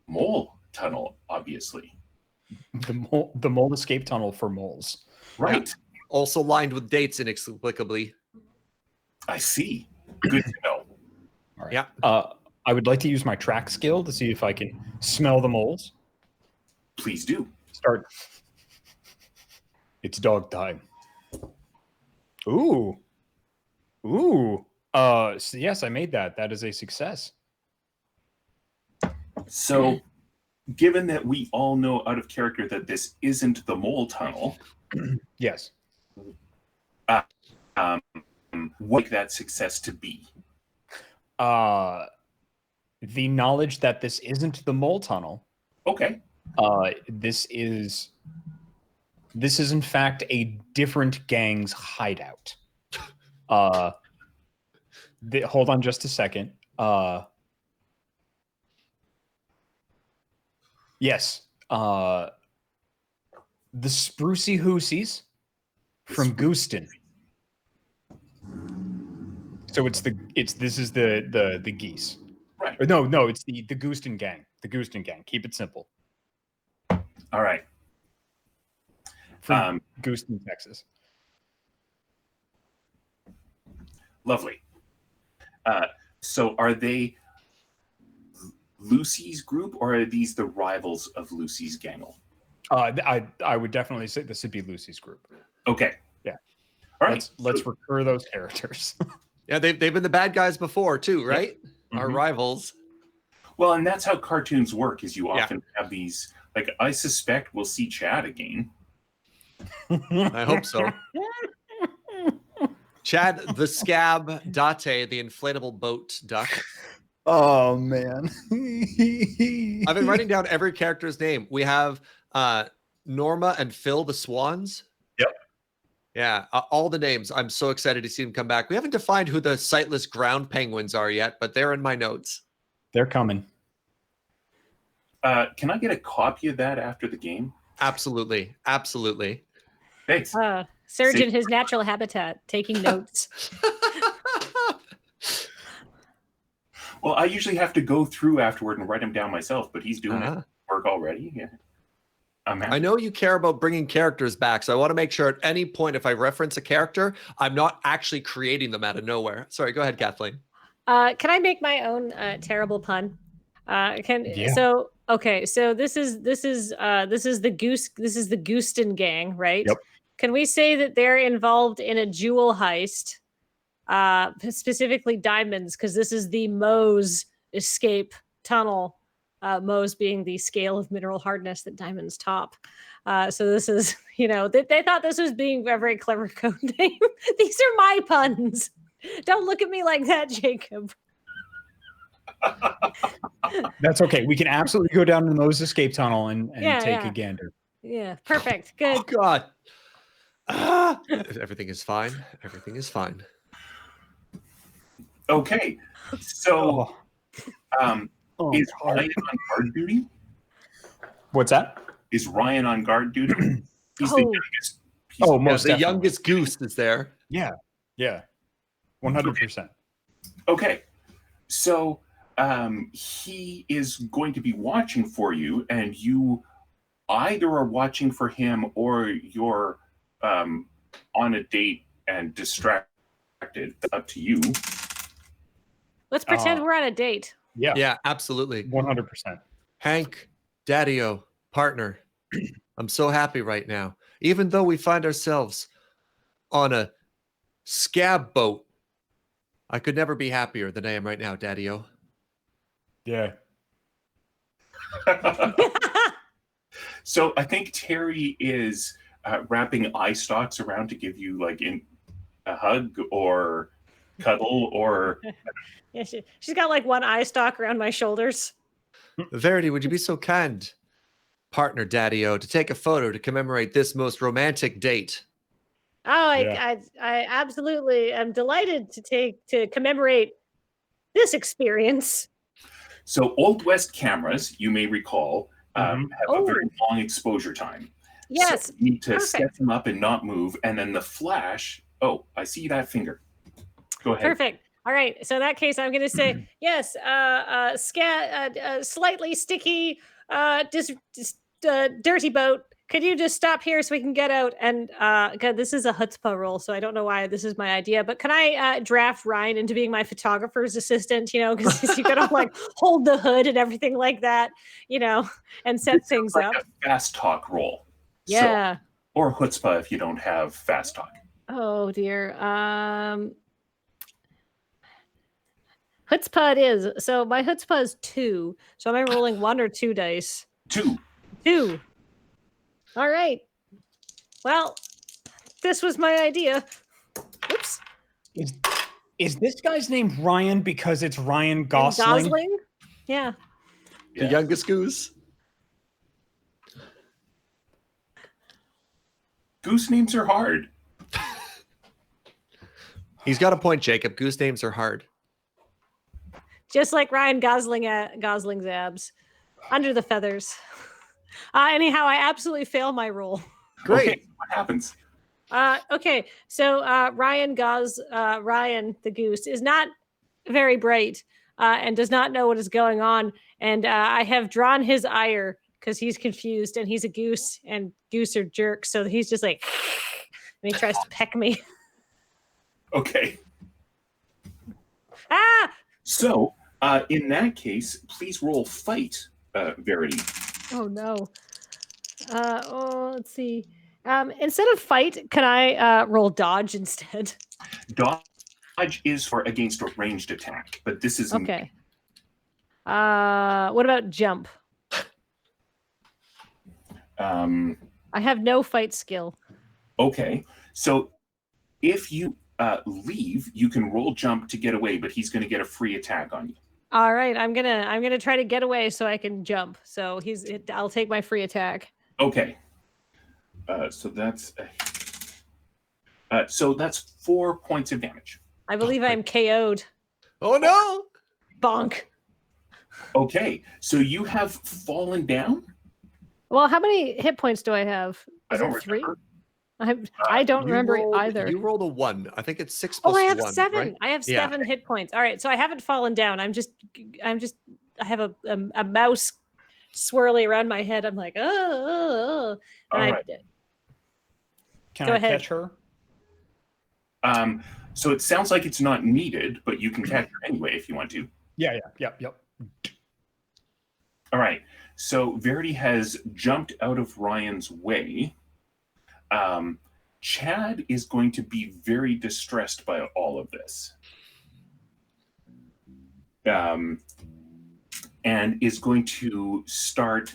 mole tunnel, obviously. The mole escape tunnel for moles. Right. Yeah. Also lined with dates inexplicably. I see. Good to know. All right. Yeah. I would like to use my track skill to see if I can smell the moles. Please do. Start. It's dog time. Ooh. Ooh. So yes, I made that. That is a success. So, given that we all know out of character that this isn't the mole tunnel, Yes. what that success to be? The knowledge that this isn't the mole tunnel. Okay. This is in fact a different gang's hideout. Hold on just a second. Yes. The Sprucey Hoosies from Gooston. So this is the geese. Right. Or no, it's the Gooston gang. The Gooston gang. Keep it simple. All right. From Gooston, Texas. Lovely. So are they Lucy's group, or are these the rivals of Lucy's gangle? I would definitely say this would be Lucy's group. Okay. Yeah. All right. Let's recur those characters. Yeah, they've been the bad guys before too, right? Yep. Our rivals. Well, and that's how cartoons work, is you often have these, like, I suspect we'll see Chad again. I hope so. Chad, the scab, Date, the inflatable boat duck. Oh man. I've been writing down every character's name. We have Norma and Phil, the swans. Yep. Yeah, all the names. I'm so excited to see them come back. We haven't defined who the sightless ground penguins are yet, but they're in my notes. They're coming. Can I get a copy of that after the game? Absolutely. Absolutely. Thanks. Surge in his natural habitat, taking notes. Well, I usually have to go through afterward and write them down myself, but he's doing it work already. Yeah. I know you care about bringing characters back, so I want to make sure at any point if I reference a character, I'm not actually creating them out of nowhere. Sorry, go ahead, Kathleen. Can I make my own terrible pun? So this is the Gooston gang, right? Yep. Can we say that they're involved in a jewel heist, specifically diamonds, because this is the Mose escape tunnel, Mose being the scale of mineral hardness that diamonds top. So this is, they thought this was being a very clever code name. These are my puns. Don't look at me like that, Jacob. That's okay. We can absolutely go down the Mose escape tunnel and take a gander. Yeah, perfect. Good. Oh, God. Everything is fine. Everything is fine. Okay. So, is Ryan on guard duty? What's that? Is Ryan on guard duty? He's the youngest. Most the definitely. youngest goose is there. Yeah. 100%. Okay. So, he is going to be watching for you, and you either are watching for him or you're on a date and distracted. Up to you. Let's pretend we're on a date. Yeah, absolutely. 100%. Hank, Daddy-O, partner, I'm so happy right now. Even though we find ourselves on a scab boat, I could never be happier than I am right now, Daddy-O. Yeah. So I think Terry is wrapping eye stalks around to give you like a hug or cuddle or... Yeah, she's got like one eye stalk around my shoulders. Verity, would you be so kind partner Daddy-O to take a photo to commemorate this most romantic date. Oh, I absolutely am delighted to commemorate this experience. So Old West cameras, you may recall, have a very long exposure time. Yes, So you need to set perfect. them up and not move, and then the flash. Oh, I see that finger. Go ahead. Perfect. All right. So in that case, I'm going to say yes. Slightly sticky, dirty boat. Could you just stop here so we can get out? And God, this is a chutzpah roll, so I don't know why this is my idea. But can I draft Ryan into being my photographer's assistant? You know, because you got to like hold the hood and everything like that. You know, and set This things is like up. a fast talk roll. Yeah. So, or chutzpah if you don't have fast talk. Oh dear. Chutzpah it is. So my chutzpah is 2. So am I rolling 1 or 2 dice? 2. 2. All right. Well, this was my idea. Oops. Is this guy's name Ryan because it's Ryan Gosling? Gosling? Yeah. The youngest goose. Goose names are hard. He's got a point, Jacob. Goose names are hard. Just like Ryan Gosling's abs. Under the feathers. Anyhow, I absolutely fail my roll. Great. Okay, what happens? Okay, so Ryan the goose is not very bright and does not know what is going on. And I have drawn his ire because he's confused and he's a goose and goose are jerks. So he's just like, and he tries to peck me. Okay. Ah! So, in that case, please roll fight, Verity. Oh no. Let's see. Instead of fight, can I roll dodge instead? Dodge is for against a ranged attack, but this is Okay. What about jump? I have no fight skill. Okay. So if you leave, you can roll jump to get away, but he's going to get a free attack on you. All right, I'm gonna try to get away so I can jump. So I'll take my free attack. Okay. So that's 4 points of damage. I believe I'm KO'd. Oh no! Bonk. Okay, so you have fallen down. Well, how many hit points do I have? I Is don't it 3? remember. I don't remember either. You rolled a 1. I think it's 6 plus Oh, I have 1, 7. right? I have 7 hit points. All right, so I haven't fallen down. I have a mouse swirly around my head. I'm like, oh. All right. Can Go I ahead. catch her? So it sounds like it's not needed, but you can catch her anyway if you want to. Yep. All right. So Verity has jumped out of Ryan's way. Chad is going to be very distressed by all of this. And is going to start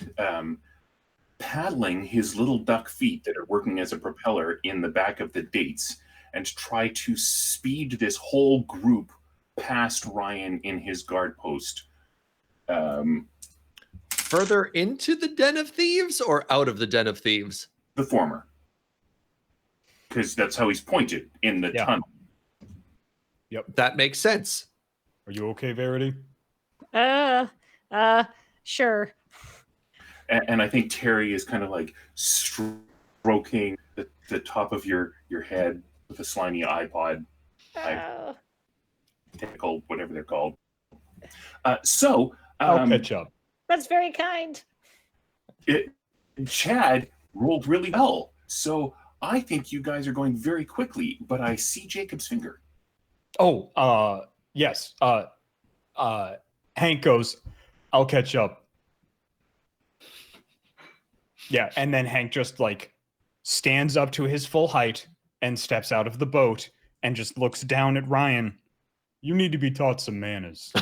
paddling his little duck feet that are working as a propeller in the back of the dates and try to speed this whole group past Ryan in his guard post. Further into the den of thieves or out of the den of thieves? The former. Because that's how he's pointed in the tunnel. That makes sense. Are you okay, Verity? Sure. And I think Terry is kind of like stroking the top of your head with a slimy iPod. Tickle, whatever they're called. I'll catch up. That's very kind. Chad rolled really well. So I think you guys are going very quickly, but I see Jacob's finger. Oh, yes. Hank goes, I'll catch up. Yeah, and then Hank just like stands up to his full height and steps out of the boat and just looks down at Ryan. You need to be taught some manners.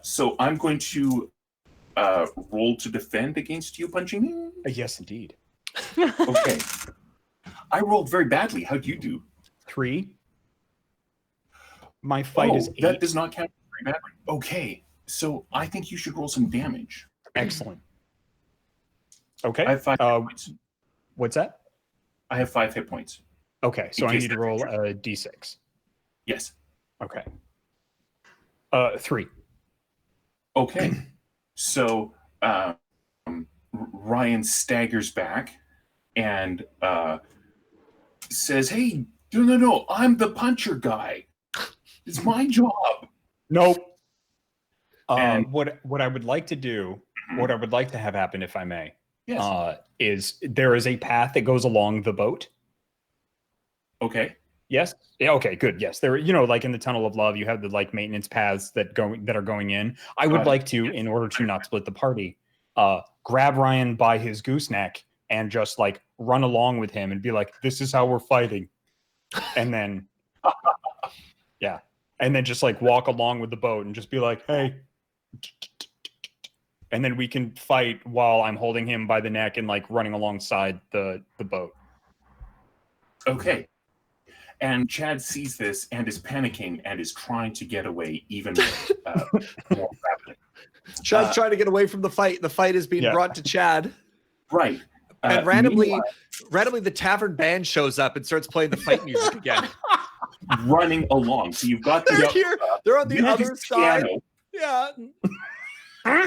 So I'm going to roll to defend against you punching me. Yes, indeed. Okay. I rolled very badly. How'd you do? 3. My fight is 8. That does not count very badly. Okay. So I think you should roll some damage. Excellent. Okay. I have 5 hit points. What's that? I have 5 hit points. Okay, so In I case need to that's roll true. a d6. Yes. Okay. 3. Okay. So Ryan staggers back and says, "Hey, no, I'm the puncher guy. It's my job." Nope. And- What I would like to do, what I would like to have happen, if I may, Yes. is there is a path that goes along the boat. Okay. Yes. Yeah. Okay. Good. Yes. There. Like in the Tunnel of Love, you have the like maintenance paths that are going in. I would Got it. like to, in order to not split the party, grab Ryan by his gooseneck and just like run along with him and be like, "This is how we're fighting," and then, yeah, and then just like walk along with the boat and just be like, "Hey," and then we can fight while I'm holding him by the neck and like running alongside the boat. Okay. And Chad sees this and is panicking and is trying to get away even more rapidly. Chad's trying to get away from the fight. The fight is being Yeah. brought to Chad. Right. And randomly, meanwhile, the tavern band shows up and starts playing the fight music again. running along. So you've got They're the here. They're on the music other side. piano. Yeah.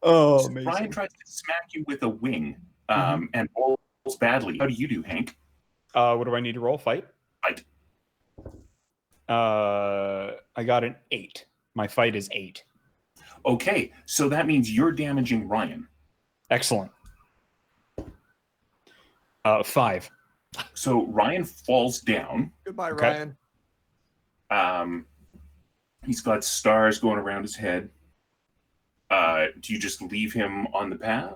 Oh, So amazing. Ryan tries to smack you with a wing and rolls badly. How do you do, Hank? What do I need to roll? Fight? Fight. I got an 8. My fight is 8. Okay, so that means you're damaging Ryan. Excellent. 5. So Ryan falls down. Goodbye, Okay. Ryan. He's got stars going around his head. Do you just leave him on the path?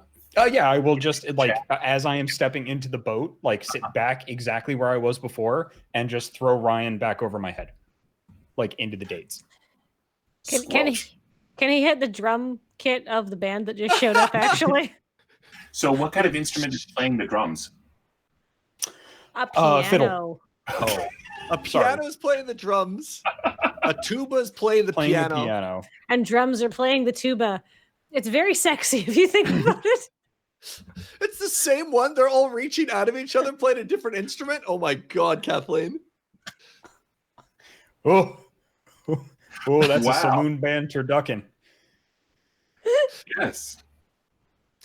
Yeah, I will just like as I am stepping into the boat, like sit back exactly where I was before and just throw Ryan back over my head, like into the dates. Can he hit the drum kit of the band that just showed up? Actually, So what kind of instrument is playing the drums? a piano. Fiddle. Oh, A piano's playing the drums. A tuba's playing the playing piano. the piano. And drums are playing the tuba. It's very sexy if you think about it. It's the same one. They're all reaching out of each other, playing a different instrument. Oh my God, Kathleen. Oh, that's Wow. a saloon band turducken. Yes.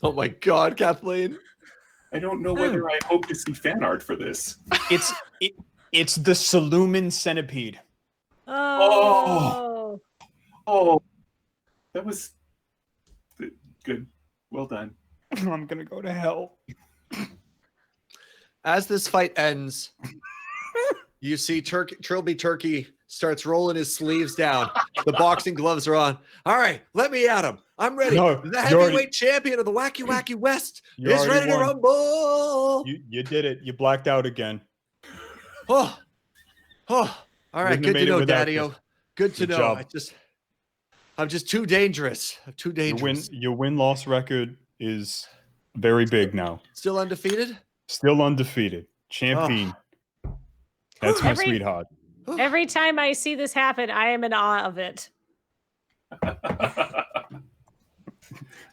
Oh my God, Kathleen. I don't know whether I hope to see fan art for this. It's the Saloon Centipede. Oh. Oh, that was good. Well done. I'm gonna go to hell. As this fight ends, you see Trilby Turkey starts rolling his sleeves down. The boxing gloves are on. All right, let me at him. I'm ready. No, The you heavyweight already- champion of the Wacky Wacky West You is already ready to won. rumble. You did it. You blacked out again. Oh, all right. Wouldn't have Good to made it know, without Daddy-O. Good to Good know. job. I'm just too dangerous. I'm too Your dangerous. win-loss record is very big now. Still undefeated? Still undefeated. Champion. That's my Every- sweetheart. Every time I see this happen, I am in awe of it.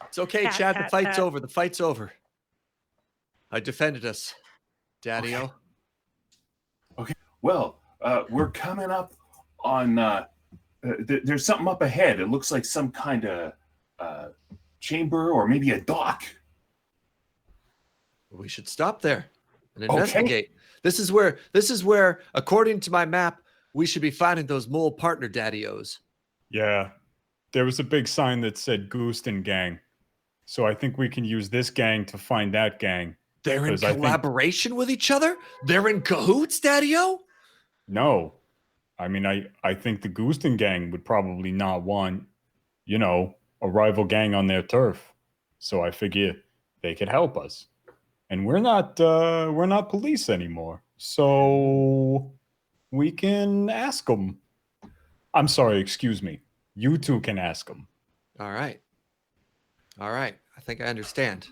It's okay, Pat, Chad. The pat, fight's pat. over. The fight's over. I defended us, Daddy-O. Well, we're coming up on. There's something up ahead. It looks like some kind of chamber or maybe a dock. We should stop there and Okay. investigate. This is where, according to my map, we should be finding those mole partner Daddy-Os. Yeah. There was a big sign that said Gooston Gang. So I think we can use this gang to find that gang. They're in 'Cause I think- collaboration with each other? They're in cahoots, Daddy-O? No. I mean, I think the Gooston Gang would probably not want, a rival gang on their turf. So I figure they could help us. And we're not police anymore. So we can ask them. I'm sorry, excuse me. You two can ask them. All right. I think I understand.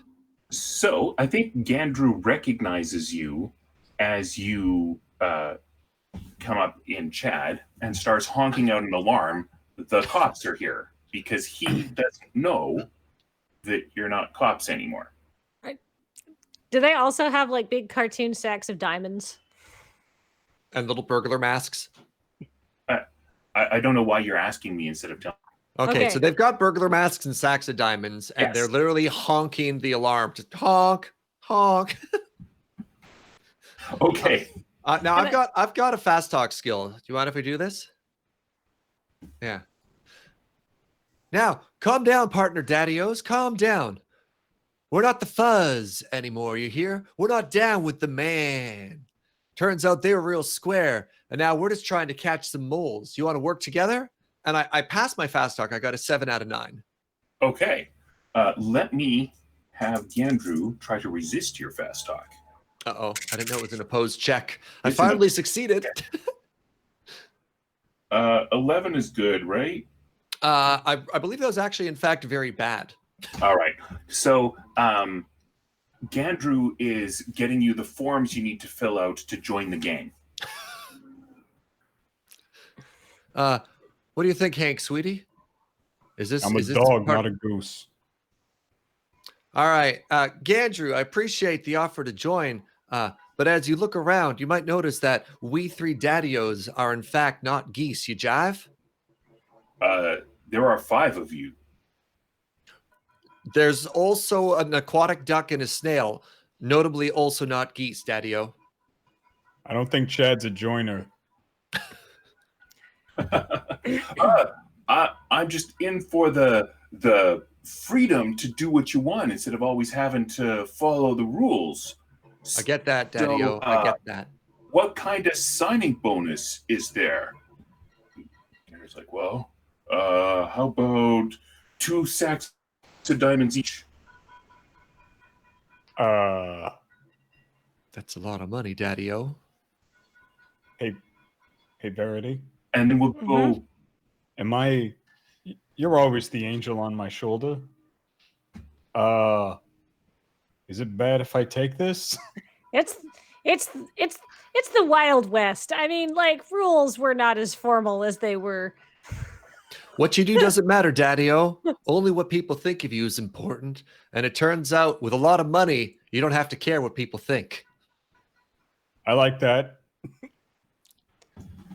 So I think Gandrew recognizes you as you come up in Chad and starts honking out an alarm. The cops are here. because he doesn't know that you're not cops anymore. Do they also have like big cartoon stacks of diamonds? And little burglar masks. I don't know why you're asking me instead of telling. Okay, Okay. so they've got burglar masks and sacks of diamonds, and they're Yes. literally honking the alarm. Just honk, honk. Okay. Now I've got a fast talk skill. Do you mind if we do this? Yeah. Now, calm down, partner daddy-os. Calm down. We're not the fuzz anymore, you hear? We're not down with the man. Turns out they were real square, and now we're just trying to catch some moles. You want to work together? And I passed my fast talk. I got a 7 out of 9. Okay. Let me have Gandrew try to resist your fast talk. Uh-oh. I didn't know it was an opposed check. I It's an finally succeeded. 11 is good, right? I believe that was actually, in fact, very bad. All right. So Gandrew is getting you the forms you need to fill out to join the gang. What do you think, Hank, sweetie? I'm a dog, not a goose. All right. Gandrew, I appreciate the offer to join. But as you look around, you might notice that we 3 daddy-os are in fact not geese. You jive? There are 5 of you. There's also an aquatic duck and a snail, notably also not geese, daddy-o. I don't think Chad's a joiner. I'm just in for the freedom to do what you want instead of always having to follow the rules. I get that, daddy-o. I get that. What kind of signing bonus is there? And it's like, well, how about 2 sacks of diamonds each? That's a lot of money, daddy-o. Hey, Verity. And then we'll go. You're always the angel on my shoulder. Is it bad if I take this? It's the Wild West. I mean, like, rules were not as formal as they were. What you do doesn't matter, daddy-o. Only what people think of you is important. And it turns out, with a lot of money, you don't have to care what people think. I like that.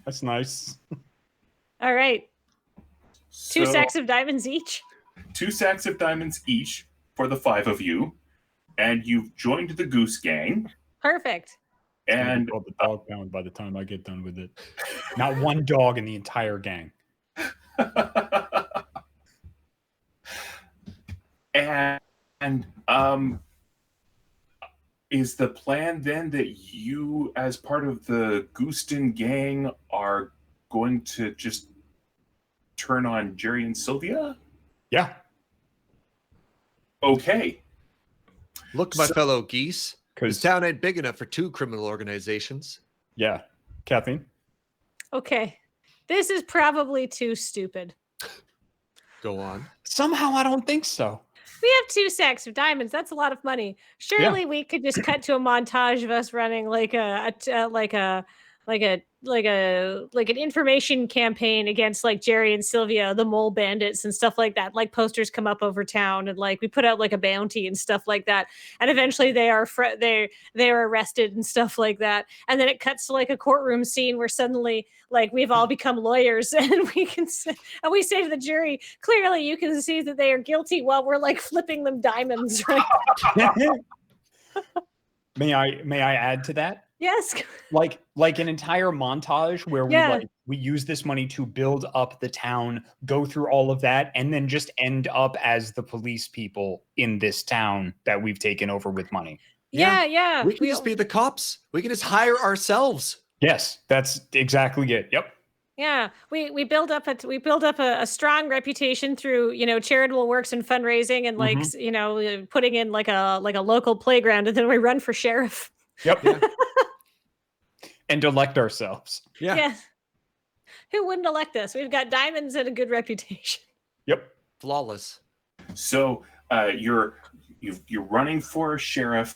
That's nice. All right. 2 So, sacks of diamonds each. 2 sacks of diamonds each for the 5 of you. And you've joined the Goose Gang. Perfect. And called the dog pound by the time I get done with it. Not one dog in the entire gang. and is the plan then that you, as part of the Gooston gang, are going to just turn on Jerry and Sylvia? Yeah. Okay. Look, my fellow geese, this Because town ain't big enough for 2 criminal organizations. yeah, Kathleen. Okay. This is probably too stupid. Go on. Somehow I don't think so. We have 2 sacks of diamonds. That's a lot of money. Surely we could just cut to a montage of us running like an information campaign against like Jerry and Sylvia, the mole bandits and stuff like that. Like posters come up over town and like we put out like a bounty and stuff like that. And eventually they are arrested and stuff like that. And then it cuts to like a courtroom scene where suddenly like we've all become lawyers and we say to the jury, clearly you can see that they are guilty while we're like flipping them diamonds, right? May I add to that? Yes. Like an entire montage where we use this money to build up the town, go through all of that, and then just end up as the police people in this town that we've taken over with money. Yeah. We can just be the cops. We can just hire ourselves. Yes, that's exactly it. Yep. Yeah, we build up a strong reputation through charitable works and fundraising and like putting in like a local playground, and then we run for sheriff. Yep. Yeah. And elect ourselves. Yeah. Yeah. Who wouldn't elect us? We've got diamonds and a good reputation. Yep. Flawless. So you're running for sheriff,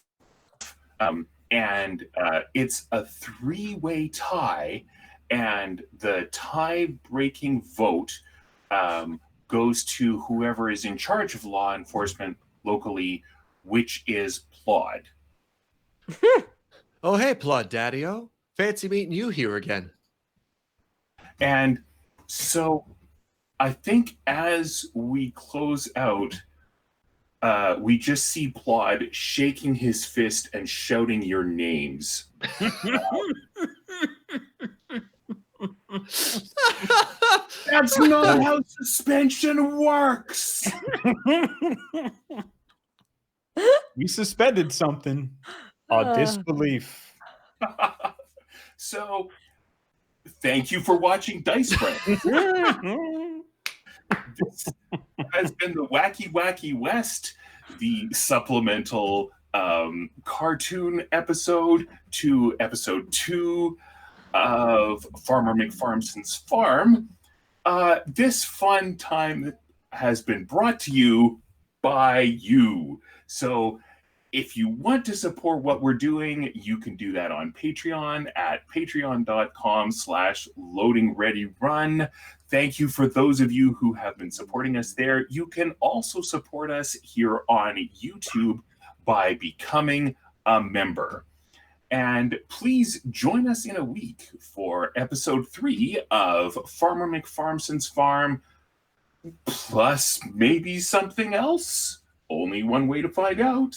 and it's a 3-way tie, and the tie-breaking vote goes to whoever is in charge of law enforcement locally, which is Plod. Oh, hey, Plod Daddy-O. Fancy meeting you here again. And so I think as we close out, we just see Plod shaking his fist and shouting your names. That's not how suspension works. We suspended something. Disbelief. So, thank you for watching Dice Friends. This has been the Wacky Wacky West, the supplemental cartoon episode to episode 2 of Farmer McFarmson's Farm. This fun time has been brought to you by you. So if you want to support what we're doing, you can do that on Patreon at patreon.com/loadingreadyrun. Thank you for those of you who have been supporting us there. You can also support us here on YouTube by becoming a member. And please join us in a week for episode 3 of Farmer McFarmson's Farm, plus maybe something else. Only one way to find out.